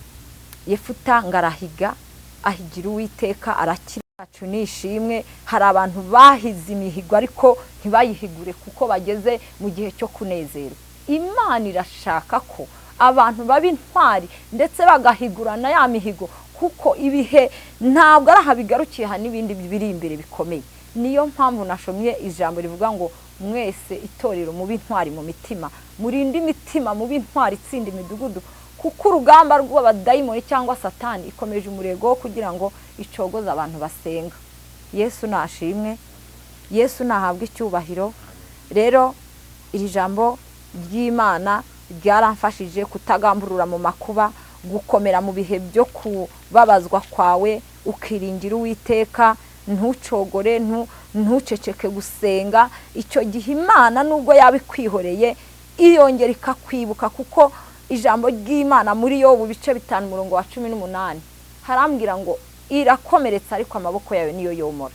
Yefuta ngarahiga, ahigira Uwiteka arakira. Yacu nishimwe. Hari abantu bahize imihigo ariko ntibayihigure kuko bageze mu gihe cyo kunezerwa. Imana irashaka ko abantu baba intwari ndetse bagahigurana ya mihigo, kuko ibihe ntabwo ari ahabigarukiye, ha n'ibindi biri imbere bikomeye. Niyo mpamvu nashomye ijambo rivuga ngo mwese itorero mu bintwari mu mitima, murinde imitima mu bintwari itsinda imidugudu, kuko urugamba rw'abadayimoni cyangwa Satani ikomeje umurego kugira ngo icogoze abantu basenga. Yesu nashimwe, Yesu nahabwa icyubahiro. Rero iri jambo ry'Imana ryaramfashije kutagamburura mu makuba, gukomera mu bihe byo kubabazwa kwawe, ukiringira Uwiteka, ntucogore, ntuceceke gusenga. Icyo gihe Imana nubwo yabikwihoreye iyongera ikakwibuka, kuko ijambo ry'Imana muri Yobu bice 5:18 harambwira ngo irakomeretsa ariko amaboko yawe niyo yomora.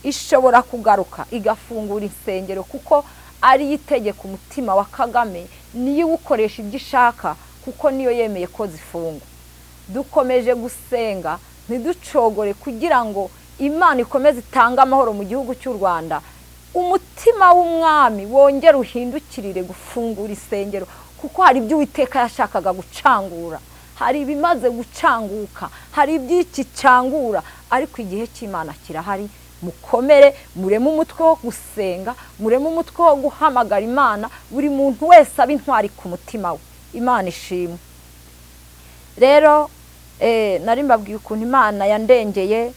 Ishobora kugaruka igafungura insengero, kuko ari yitegeka umutima wa Kagame, niyo ukoresha ibyo ishaka, kuko niyo yemeye ko zifungwa. Dukomeje gusenga ntiducogore kugira ngo Imana ikomeze itanga amahoro mu gihugu cy'u Rwanda. Umutima w'umwami wongera uhindukirire gufungura isengero, kuko hari ibyo Uwiteka yashakaga gucangura, hari ibimaze gucanguka, hari iby'ikicangura, ariko igihe cy'Imana kirahari. Mukomere, mureme umutwe wo gusenga, mureme umutwe wo guhamagara Imana, buri muntu wese aba intwari ku mutima we. Imana ishimwe. Rero nari mbabwiye ukuntu Imana yandengeye,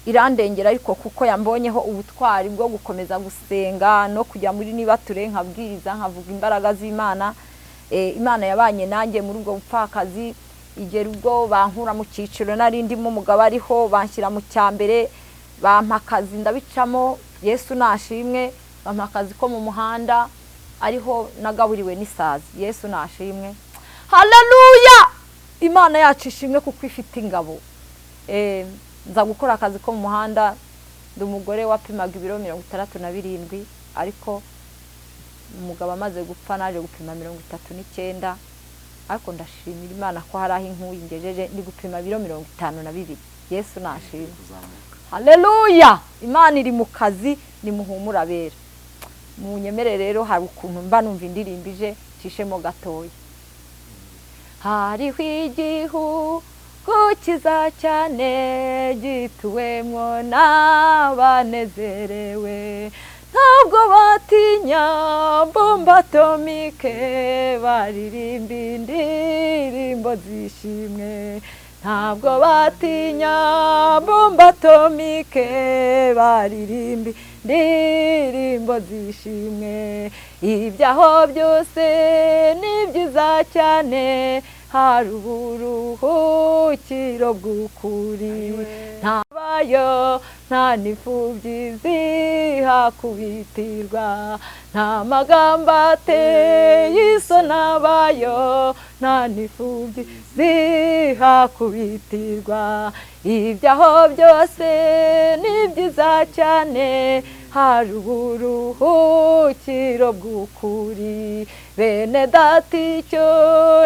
irandengera ariko kuko yambonyeho ubutwari bwo gukomeza gusenga no kujya muri nibature nkabwiriza nkavuga imbaraga z'Imana. Imana yabanye nanjye muri ubwo bupfakazi, igera ubwo bankura mu cyiciro nari ndimo umugabo ariho, banshyira mu cyambere, bampa akazi ndabicamo. Yesu nashimwe. Bampa akazi ko mu muhanda ariho nagaburiwe n'isazi. Yesu nashimwe. Haleluya! Imana yacu ishimwe kuko ifite ingabo. Nza gukora akazi ko mu muhanda, ndi umugore wapimaga ibiro 67, ariko umugabo amaze gupfa naje gupima 39, ariko ndashimira Imana ko hari aho inkuye ingejeje ndi gupima ibiro 52. Yesu nashimwe. Haleluya! Imana iri mu kazi, ni muhumura bera. Munyemere rero hari ukuntu mba numva indirimbije cishemo gatoya. Hariho igihugu kiza cyane gituwemwo n'abanezerewe, ntabwo batinya bomba atomike, baririmba indirimbo zishimwe. Ntabwo batinya bomba atomike, baririmba indirimbo zishimwe. Ibyaho byose ni byiza cyane, hari uburuhukiro bw'ukuri. Ntabayo, nta n'imfubyi zihakubitirwa, nta magambo ateye isoni abayo, nta n'imfubyi zihakubitirwa. Ibyaho byose ni byiza cyane, hari uburuhukiro bw'ukuri. Bene data icyo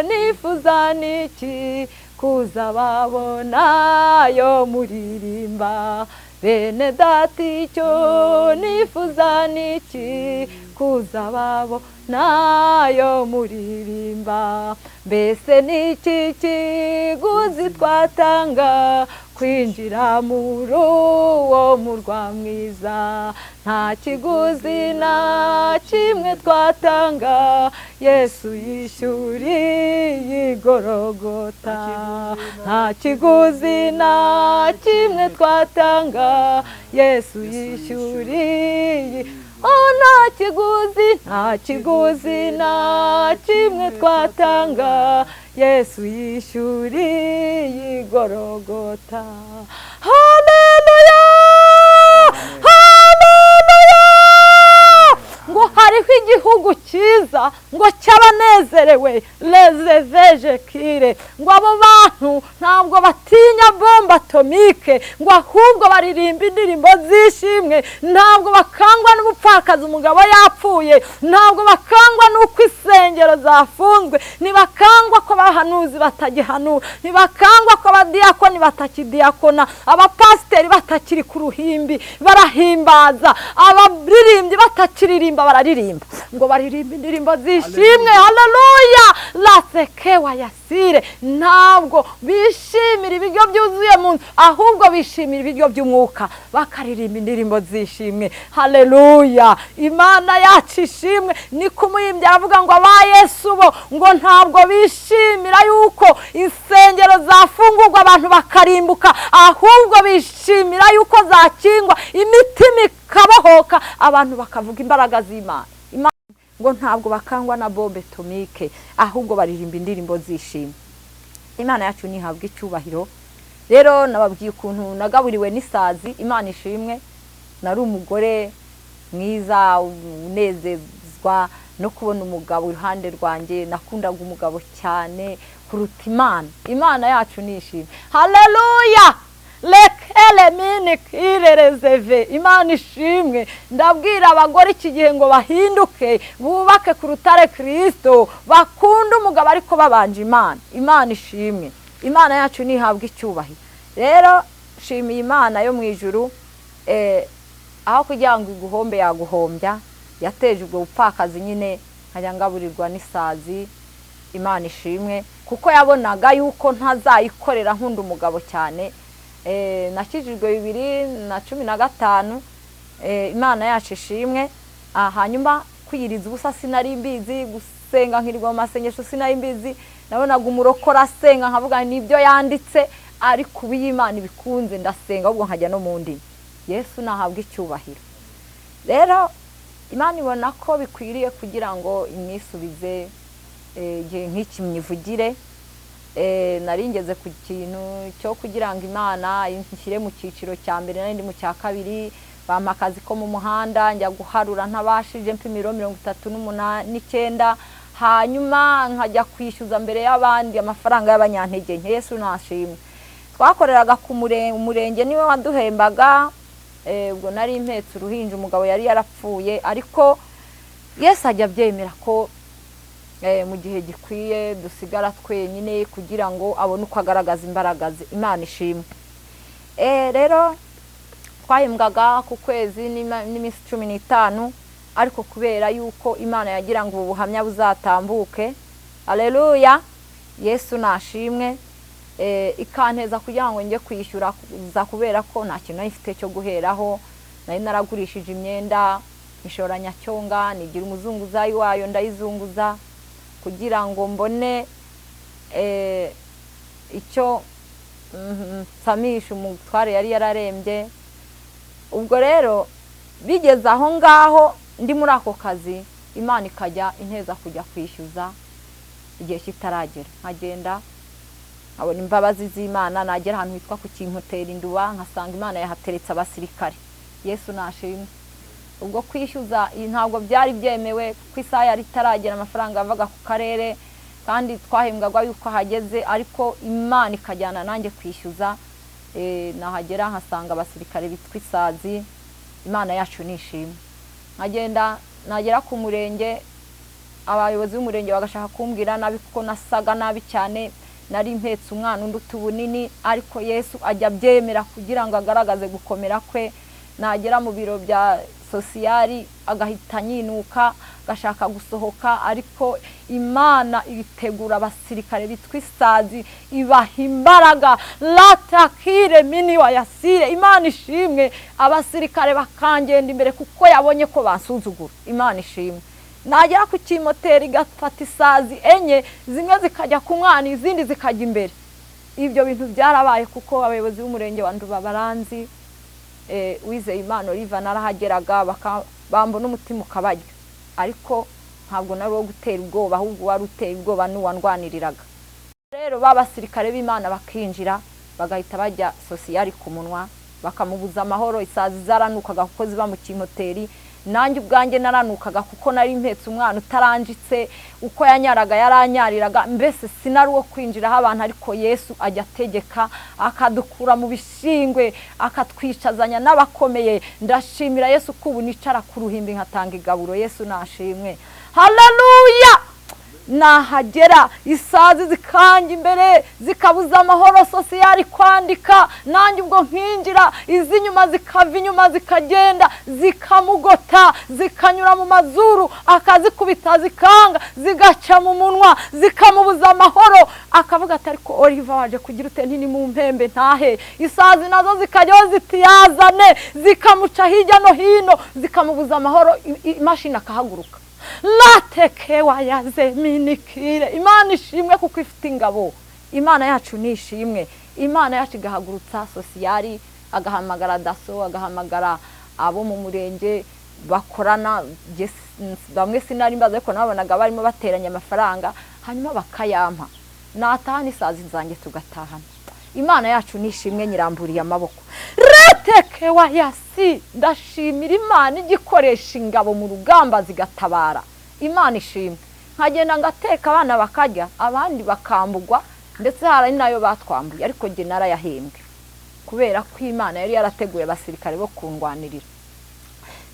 nifuza niki, kuza babona yo muririmba. Bene data icyo nifuza niki, kuzababo nayo muririmba. Mbese niki kiguzi twatanga kwinjira muri uwo murwa mwiza? Nta kiguzi na kimwe twatanga, Yesu yishyuriye igorogota. Nta kiguzi na kimwe twatanga, Yesu yishyuriye. Nta kiguzi na kimwe twatanga, Yesu yishyuriye igorogota. Haleluya, haleluya. Ngo hariho igihugu cyiza ngo cy'abanezerewe, lezeveje kire. Ngo abo bantu ntabwo batinya bomba atomike, ngo ahubwo baririmba indirimbo z'ishimwe. Ntabwo bakangwa n'ubupfakazi umugabo yapfuye, ntabwo bakangwa n'uko insengero zafunzwe, ntibakangwa ko abahanuzi batagihanura, ntibakangwa ko abadiyakoni batakidiyakona, abapasiteri batakiri ku ruhimbi barahimbaza, abaririmbyi batakiririmba bararirimba. Ngo baririmba indirimbo z'ishimwe. Haleluya, lasekewa yasire. Ntabwo bishimira ibiryo byuzuye mu nzu, ahubwo bishimira ibiryo by'umwuka, bakaririmba indirimbo z'ishimwe. Haleluya, Imana yacu ishimwe. Niko umuhimbyi aravuga ngo aba Yesu bo ngo ntabwo bishimira yuko insengero zafungurwa abantu bakarimbuka, ahubwo bishimira yuko zakingwa imitima ikabohoka, abantu bakavuga imbaraga z'Imana. Ngo ntabwo bakangwa na bombe atomike, ahubwo baririmba indirimbo z'ishimwe. Imana yacu nihabwa icyubahiro. Rero nababwiye ukuntu nagaburiwe n'isazi. Imana ishimwe, nari umugore mwiza unezezwa no kubona umugabo iruhande rwanjye. Nakundaga umugabo cyane kuruta Imana. Imana yacu nishimwe. Haleluya, lekele mine kirerezeve. Imana ishimwe. Ndabwira abagore iki gihe ngo bahinduke, bubake ku rutare Kristo, bakunda umugabo ariko babanje Imana. Imana ishimwe. Imana yacu nihabwa icyubahiro. Rero shimiye Imana yo mu ijuru, aho kugira ngo iguhombe yaguhombya, yateje ubwo bupfakazi nyine nkajya ngaburirwa n'isazi. Imana ishimwe, kuko yabonaga yuko ntazayikorera nkunda umugabo cyane. Nakijijwe 2015. Imana yacu ishimwe. Hanyuma kwiyiriza ubusa sinari mbizi, gusenga nkirirwa mu masengesho sinari mbizi. Nabonaga umurokora asenga nkavuga nibyo yanditse, ariko ubu Imana ibikunze ndasenga ahubwo nkajya no mu ndimi. Yesu nahabwa icyubahiro. Rero Imana ibona ko bikwiriye kugira ngo imwisubize igihe nk'iki myivugire. Nari ngeze ku kintu cyo kugira ngo Imana inshyire mu cyiciro cya mbere n'indi mu cya kabiri. Bampa akazi ko mu muhanda njya guharura ntabashije mpimiro 39. Hanyuma nkajya kwishyuza mbere y'abandi amafaranga y'abanyantege nke. Yesu nashimwe. Twakoreraga ku umurenge niwe waduhembaga. Ubwo nari impetse uruhinja, umugabo yari yarapfuye, ariko Yesu ajya byemera ko mu gihe gikwiye dusigara twenyine kugira ngo abone uko agaragaza imbaraga ze. Imana ishimwe. Rero twahembwaga ku kwezi n'iminsi 15, ariko kubera yuko Imana yagira ngo ubu buhamya buzatambuke. Haleluya, Yesu nashimwe. Ikanteza kugira ngo njye kwishyura za kubera ko nta kintu ifite cyo guheraho. Nari naragurishije imyenda, ishoranya cyonga, nigira umuzunguzayi wayo ndayizunguza kugira ngo mbone icyo nsamisha umutware yari yararembye. Ubwo rero bigeze aho ngaho ndi muri ako kazi, Imana ikajya inteza kujya kwishyuza igihe kitaragera. Nkagenda abona imbabazi z'Imana, nagera ahantu hitwa ku Kinkoteri Induba, nkasanga Imana yahateretse abasirikare. Yesu nashimwe. Ubwo kwishyuza ntabwo byari byemewe, ku isaha yari taragera amafaranga avaga ku karere, kandi twahembwaga yuko hageze, ariko Imana ikajyana nanjye kwishyuza. Nahagera nkasanga abasirikare bitwa isazi. Imana yacu nishimwe. Nkagenda nagera ku murenge, abayobozi b'umurenge bagashaka kumbwira nabi kuko nasaga nabi cyane. Nari impetse umwana unduta ubunini, ariko Yesu ajya byemera kugira ngo agaragaze gukomera kwe. Nagera mu biro bya sosiyari agahita nyinuka gashaka gusohoka, ariko Imana ibitegura abasirikare bitwa isazi, ibaha imbaraga. Latakire mini wa yasire, Imana ishimwe, abasirikare bakangenda imbere kuko yabonye ko bansuzugura. Imana ishimwe. Nagera ku kimoteri gafata isazi enye, zimwe zikajya ku mwana izindi zikajya imbere. Ibyo bintu byarabaye kuko abayobozi b'umurenge wa Nduba baranzi. Wizeye Imana Oliva narahageraga bambona umutima ukabarya, ariko ntabwo nari wo gutera ubwoba, ahubwo wari uteye ubwoba n'uwandwaniriraga. Rero babasirikare b'Imana bakinjira bagahita bajya sosiyari ku munwa bakamubuza amahoro. Isazi zaranukaga kuko ziba mu kimoteri, nanjye ubwanjye naranukaga kuko nari mpetse umwana utaranjitse, uko yanyaraga yaranyariraga, mbese sinari wo kwinjiraho abantu, ariko Yesu ajya ategeka akadukura mu bishingwe akatwicazanya n'abakomeye. Ndashimira Yesu ko ubu nicara ku ruhimbi nkatanga igaburo. Yesu nashimwe, haleluya. Nahagera isazi zikanja imbere zikabuza amahoro sosiyari kwandika, nanjye ubwo nkinjira, izi nyuma zikava inyuma zikagenda zikamugota, zikanyura mu mazuru akazikubita zikanga, zigaca mu munwa zikamubuza amahoro. Akavuga ati ariko Oliva waje kugira ute? Nti ni mu mpembe ntahe. Isazi nazo zikajyaho ziti yazane, zikamuca hirya no hino zikamubuza amahoro, imashini akahaguruka. Latekewa yaze minikire. Imana ishimwe kuko ifite ingabo. Imana yacu nishimwe. Imana yacu igahagurutsa sosiyari, agahamagara daso, agahamagara abo mu murenge bakorana. Bamwe sinari mbaza ariko nabonaga barimo bateranya amafaranga, hanyuma bakayampa, natahana isazi zanjye tugatahana. Imana yacu nishimwe, nyiramburiye amaboko. Retekewa yasi, ndashimira Imana igikoresha ingabo mu rugamba zigatabara. Imana ishimwe. Nkagenda ngateka abana bakarya, abandi bakambugwa, ndetse hari nayo batwambuye, ariko jye narayahembwe kubera ko Imana yari yarateguye abasirikare bo kundwanirira.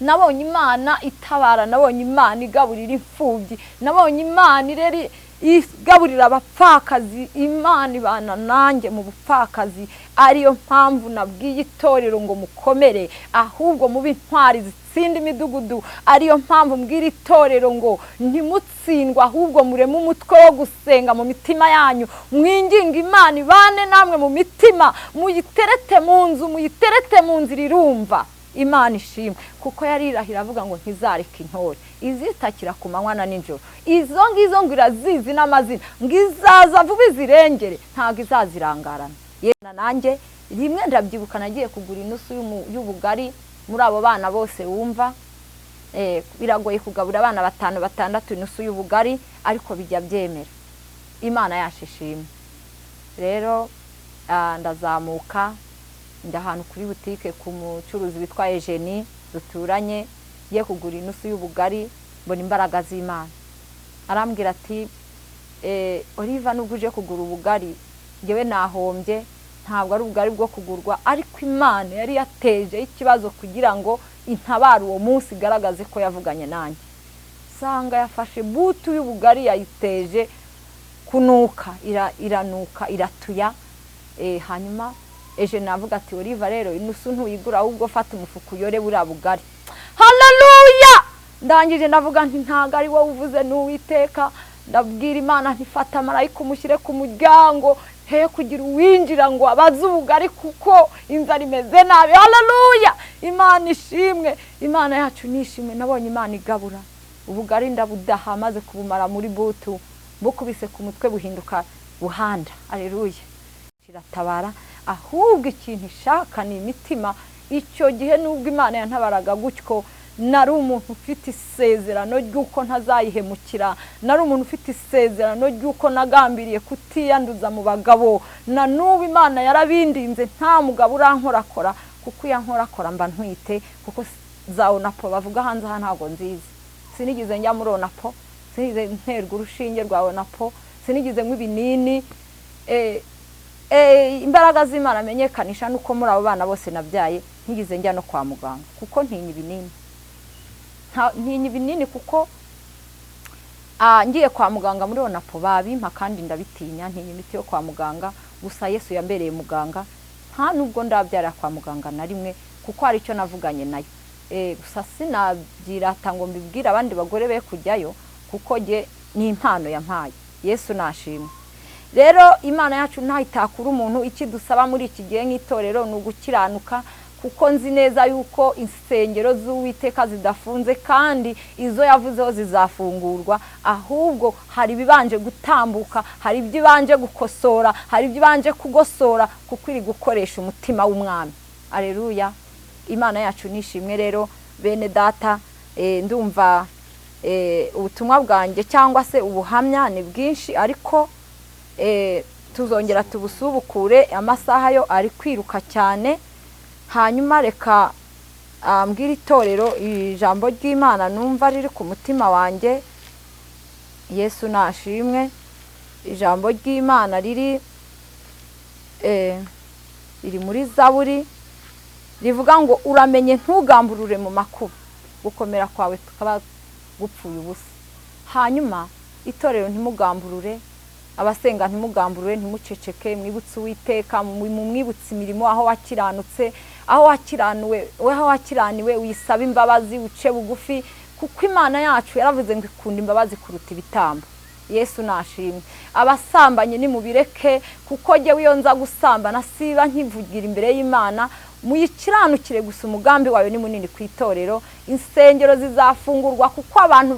Nabonye Imana itabara, nabonye Imana igaburira imfubyi, nabonye Imana ireri igaburira abapfakazi. Imana ibana nanjye mu bupfakazi, ariyo mpamvu nabwiye itorero ngo mukomere, ahubwo mube intwari zitsinda imidugudu. Ariyo mpamvu mbwira itorero ngo ntimutsindwa, ahubwo mureme umutwe wo gusenga mu mitima yanyu, mwinginga Imana ibane namwe mu mitima, muyiterete mu nzu, muyiterete mu nzira irumva. Imana ishimwe kuko yarirahira avuga ngo ntizareka intore, izitakira ku manywa na nijoro. Izo ngizo ngo irazizi n'amazina, ngo izaza vuba izirengere, ntabwo izazirangarana. Yena nanjye rimwe ndabyibuka nagiye kugura inusu y'ubugari muri abo bana bose wumva. Biragoye kugabura abana 5-6 inusu y'ubugari, ariko bijya byemera. Imana yashishimwe. Rero ndazamuka njya ahantu kuri butike ku mucuruzi witwa Eugenie duturanye, ye kugura inusu y'ubugari, mbona imbaraga z'Imana. Arambwira ati Oliva nubwo uje kugura ubugari ngewe nahombye, ntabwo ari ubugari bwo kugurwa, ariko Imana yari yateje ikibazo kugira ngo intabara uwo munsi igaragaze ko yavuganye nanjye. Sanga yafashe butu y'ubugari yayiteje kunuka, iranuka iratuya. Hanyuma eje navuga ati Oliva rero inusu ntuyigura, ahubwo fata umufuku yore buriya bugari. Haleluya. Ndangije ndavuga nti ntago ari wowe uvuze n'Uwiteka. Ndabwira Imana ntifata marayika umushyire ku muryango, he kugira uwinjira ngo abaze ubugari kuko inzara imeze nabi. Haleluya. Imana ishimwe. Imana yacu nishimwe. Nabonye Imana igabura ubugari, ndabudaha maze kubumara muri butu, bukubise ku mutwe buhinduka buhanda. Haleluya. Kiratabara, ahubwo ikintu ishaka ni imitima. Icyo gihe nubwo Imana yantabaraga gutyo, nari umuntu ufite isezerano ry'uko ntazayihemukira, nari umuntu ufite isezerano ry'uko nagambiriye kutiyanduza mu bagabo. Na n'ubu Imana yarabindinze, nta mugabo urankorakora, kuko yankorakora mba ntwite, kuko za Onapo bavuga hanze aha ntago nzizi. Sinigize njya muri Onapo, sinigize nterwa urushinge rwa Onapo, sinigize nk'ibinini. Imbaraga z'Imana amenyekanisha nuko muri abo bana bose nabyaye ntigize njya no kwa muganga, kuko ntinya ibinini kuko ngiye kwa muganga muri Onapo babimpa kandi ndabitinya, ntinya imiti yo kwa muganga. Gusa Yesu yambereye muganga, nta nubwo ndabyara kwa muganga na rimwe, kuko hari icyo navuganye nayo. gusa sinabyirata ngo mbibwire abandi bagore be kujyayo, kuko jye ni impano yampaye. Yesu nashimwe. Rero Imana yacu ntayitakura umuntu. Ikidusaba muri iki gihe nk'itorero ni ugukiranuka, kuko nzi neza yuko insengero z'Uwiteka zidafunze, kandi izo yavuzeho zizafungurwa. Ahubwo hari ibibanje gutambuka, hari ibyibanje gukosora, hari ibyibanje kugosora, kuko iri gukoresha umutima w'umwami. Aleluya. Imana yacu nishimwe. Rero bene data, ndumva ubutumwa bwanjye cyangwa se ubuhamya ni bwinshi, ariko tuzongera tubusubukure, amasaha yo ari kwiruka cyane. Hanyuma reka mbwira itorero ijambo ry'Imana numva riri ku mutima wanjye. Yesu nashimwe. Ijambo ry'Imana riri muri Zaburi, rivuga ngo uramenye ntugamburure mu makuba, gukomera kwawe tukaba gupfuye ubusa. Hanyuma itorero ntimugamburure, abasenga ntimugamburure, ntimuceceke, mwibutse Uwiteka, mwibutse imirimo aho wakiranutse, aho wakiraniwe wisaba imbabazi, uce bugufi, kuko Imana yacu yaravuze ngo ikunda imbabazi kuruta ibitambo. Yesu nashimwe. Abasambanye ni mubireke, kuko jyewe iyo nza gusambana siba nkivugira imbere y'Imana. Muyikiranukire gusa, umugambi wayo ni munini ku itorero. Insengero zizafungurwa, kuko abantu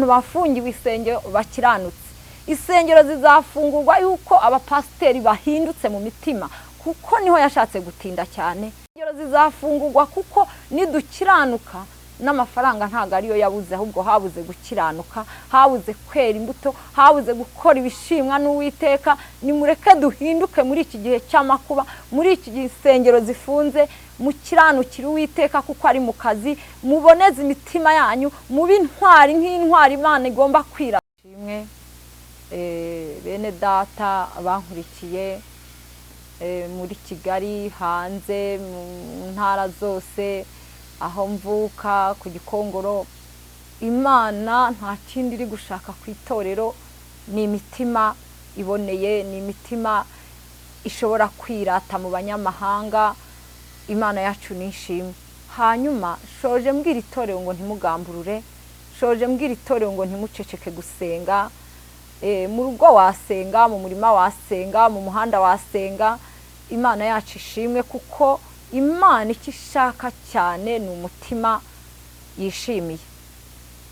bafungiwe insengero bakiranutse. Insengero zizafungurwa yuko abapasiteri bahindutse mu mitima, kuko niho yashatse gutinda cyane. Insengero zizafungurwa kuko nidukiranuka, n'amafaranga ntago ariyo yabuze, ahubwo habuze gukiranuka, habuze kwera imbuto, habuze gukora ibishimwa n'Uwiteka. Nimureke duhinduke muri iki gihe cy'amakuba, muri iki gihe insengero zifunze. Mukiranukire Uwiteka kuko ari mu kazi, muboneze imitima yanyu, mube intwari nk'intwari Imana igomba kwira. Bene data abankurikiye muri Kigali, hanze, mu ntara zose, aho mvuka ku Gikongoro, Imana nta kindi iri gushaka ku itorero, ni imitima iboneye, ni imitima ishobora kwirata mu banyamahanga. Imana yacu nishimwe. Hanyuma shoje mbwira itorero ngo ntimugamburure, shoje mbwira itorero ngo ntimuceceke gusenga. Mu rugo wasenga, mu murima wasenga, mu muhanda wasenga. Imana yacu ishimwe, kuko Imana ikishaka cyane ni umutima yishimiye.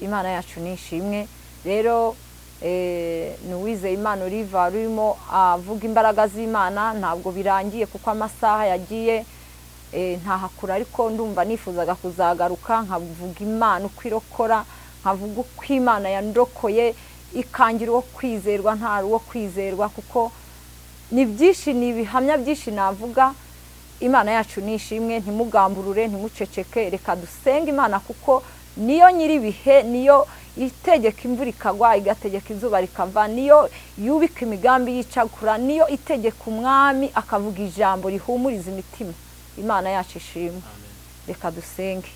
Imana yacu nishimwe. Rero Nuwizeye Imana Oliva urimo avuga imbaraga z'Imana, ntabwo birangiye kuko amasaha yagiye ntahakura, ariko ndumva nifuzaga kuzagaruka nkavuga Imana uko irokora, nkavuga uko Imana yandokoye, ikangira uwo kwizerwa ntari uwo kwizerwa, kuko ni byinshi, ni ibihamya byinshi navuga. Imana yacu nishimwe. Ntimugamburure, ntimuceceke, reka dusenge Imana, kuko niyo nyiribihe, niyo itegeka imvura ikagwa, igategeka izuba rikava, niyo yubika imigambi y'icakura, niyo itegeka umwami akavuga ijambo rihumuriza imitima. Imana yacu ishimwe. Reka dusenge.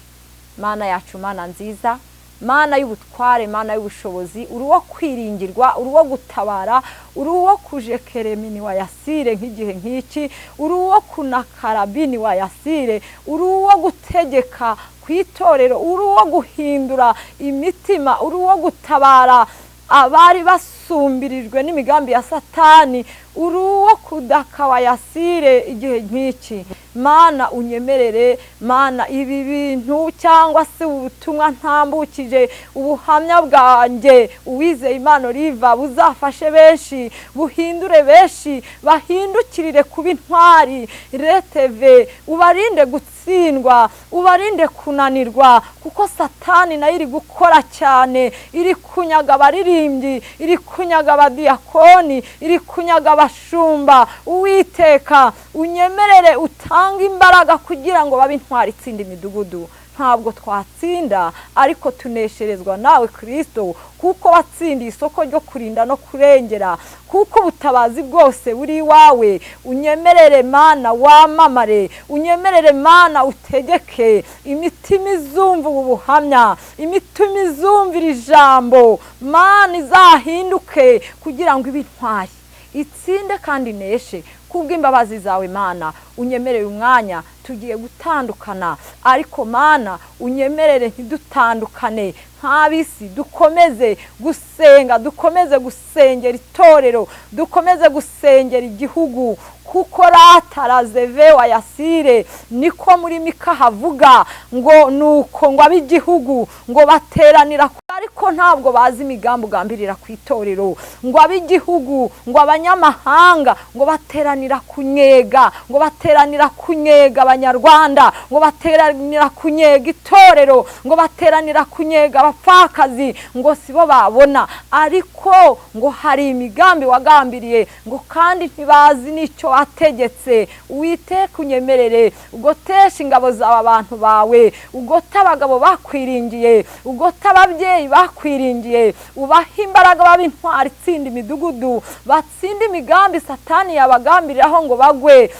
Mana yacu, Mana nziza, Mana y'ubutware, Mana y'ubushobozi, uri wo kwiringirwa, uri wo gutabara, uri wo kujekeremini wa yasire nk'igihe nk'iki, uri wo kunakarabini wa yasire, uri wo gutegeka ku itorero, uri wo guhindura imitima, uri wo gutabara abari basumbirijwe n'imigambi ya Satani, uri wo kudaka wa yasire igihe nk'iki. Mana unyemerere, Mana ibi bintu cyangwa se ubutumwa ntambukije, ubuhamya bwanjye Uwizeye Imana Oliva buzafashe benshi, buhindure benshi, bahindukirire kuba intwari. Reteve ubarinde gutsindwa, ubarinde kunanirwa, kuko Satani nayo iri gukora cyane, iri kunyaga abaririmbyi, iri kunyaga abadiyakoni, iri kunyaga abashumba. Uwiteka unyemerere utanga imbaraga kugira ngo babe intwari itsinda imidugudu. Ntabwo twatsinda, ariko tunesherezwa nawe Kristo, kuko watsindiye isoko ryo kurinda no kurengera, kuko ubutabazi bwose buri iwawe. Unyemerere Mana wamamare, unyemerere Mana utegeke imitima izumva ubu buhamya, imitima izumvira ijambo. Mana izahinduke kugira ngo ibe intwari itsinde kandi neshe, kubw'imbabazi zawe Mana unyemerere umwanya tugiye gutandukana, ariko Mana unyemerere ntidutandukane nk'abisi, dukomeze gusenga, dukomeze gusengera itorero, dukomeze gusengera igihugu, kuko Rataraze Wayasire niko muri Mika havuga ngo nuko ngo ab'igihugu ngo bateranira, ariko ntabwo bazi imigambi ugambirira ku itorero, ngo ab'igihugu ngo abanyamahanga ngo bateranira kunyega, ngo bateranira kunyega abanyarwanda, ngo bateranira kunyega itorero, ngo bateranira kunyega abapfakazi, ngo sibo babona, ariko ngo hari imigambi wagambiriye, ngo kandi ntibazi n'icyo wategetse. Uwiteka unyemerere ugotesha ingabo zawe abantu bawe, ugota abagabo bakwiringiye, ugota ababyeyi bakwiringiye, ubaha imbaraga b'intwari itsinda imidugudu, batsinde imigambi Satani yabagambiriraho ngo bagwe,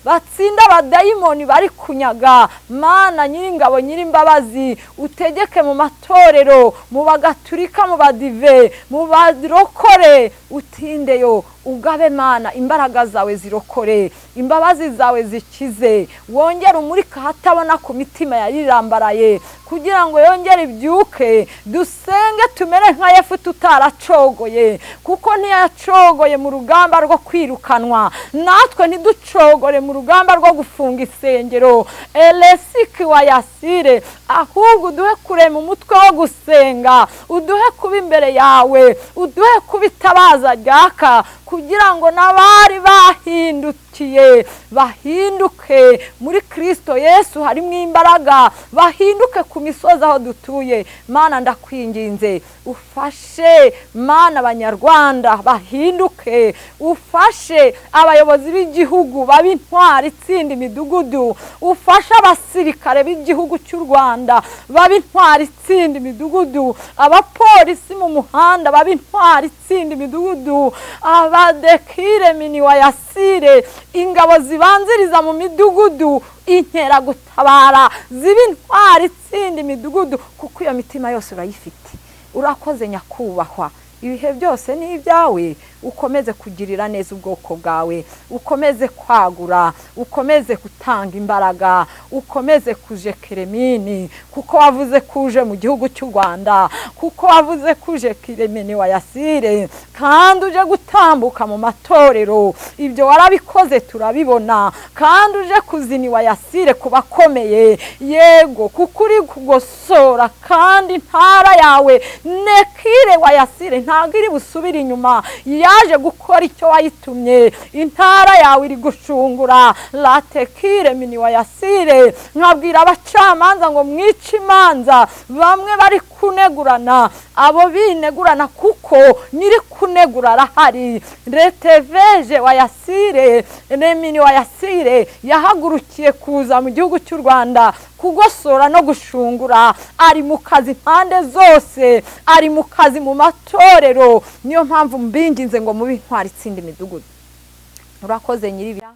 batsinde abadayimoni bari kunyaga. Mana nyiringabo nyirimbabazi, utegeke mu matorero, mu bagaturika, mu badive, mu barokore, utindeyo ugabe Mana, imbaraga zawe zirokore, imbabazi zawe zikize, wongere umurika hatabona ku mitima yarirambaraye, kugira ngo yongere ibyuke, dusenge tumere nka Yefuta utaracogoye, kuko ntiyacogoye mu rugamba rwo kwirukanwa, natwe ntiducogore mu rugamba rwo gufunga isengero. Elesiki Wayasire, ahubwo uduhe kurema umutwe wo gusenga, uduhe kuba imbere yawe, uduhe kuba itabaza ryaka, kugira ngo n'abari bahindukiye bahinduke muri Kristo Yesu harimo imbaraga, bahinduke ku misozi aho dutuye. Mana ndakwinginze ufashe Mana abanyarwanda bahinduke, ufashe abayobozi b'igihugu bab'intwari itsinda imidugudu, ufashe abasirikare b'igihugu cy'u Rwanda bab'intwari itsinda imidugudu, abapolisi mu muhanda bab'intwari itsinda imidugudu, abadekire mini Wayasire, ingabo zibanziriza mu midugudu, inkera gutabara z'intwari itsinda imidugudu, kuko iyo mitima yose urayifite. Urakoze nyakubahwa, ibihe byose ni ibyawe, ukomeze kugirira neza ubwoko bwawe, ukomeze kwagura, ukomeze gutanga imbaraga, ukomeze kuje Keremini, kuko wavuze kuje mu gihugu cy'u Rwanda, kuko wavuze kuje Kiremini Wayasire, kandi uje gutambuka mu matorero. Ibyo warabikoze turabibona, kandi uje kuzini Wayasire kubakomeye, yego kuko uri kugosora, kandi intara yawe Nekire Wayasire ntabwo iri busubira inyuma, yaje gukora icyo wayitumye. Intara yawe iri gushungura. Ratekire mini Wayasire, nkabwira abacamanza ngo mwice imanza bamwe bari kunegurana, abo binegurana kuko nyiri kunegura arahari. Reteveje Wayasire, Remini Wayasire yahagurukiye kuza mu gihugu cy'u Rwanda kugosora no gushungura, ari mu kazi impande zose, ari mu kazi mu matorero. Niyo mpamvu mbinginze ngo mubi ntwari itsinda imidugudu. Urakoze nyiribya,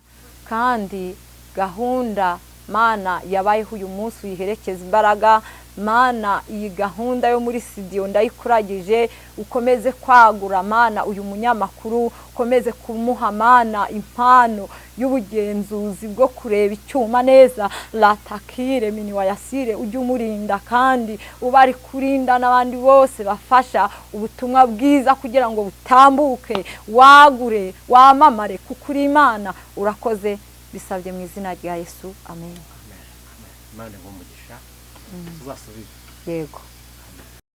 kandi gahunda Mana yabayeho uyu munsi uyiherekeza imbaraga. Mana iyi gahunda yo muri studio ndayikuragije, ukomeze kwagura Mana uyu munyamakuru, ukomeze kumuha Mana impano y'ubugenzuzi bwo kureba icyuma neza. Ratakire mini Wayasire, ujye umurinda kandi ubari kurinda n'abandi bose bafasha ubutumwa bwiza kugira ngo butambuke, wagure, wamamare, kuko uri Imana. Urakoze, bisabye mu izina rya Yesu, amen. Imana ngumugisha. Tuzasubire. Yego.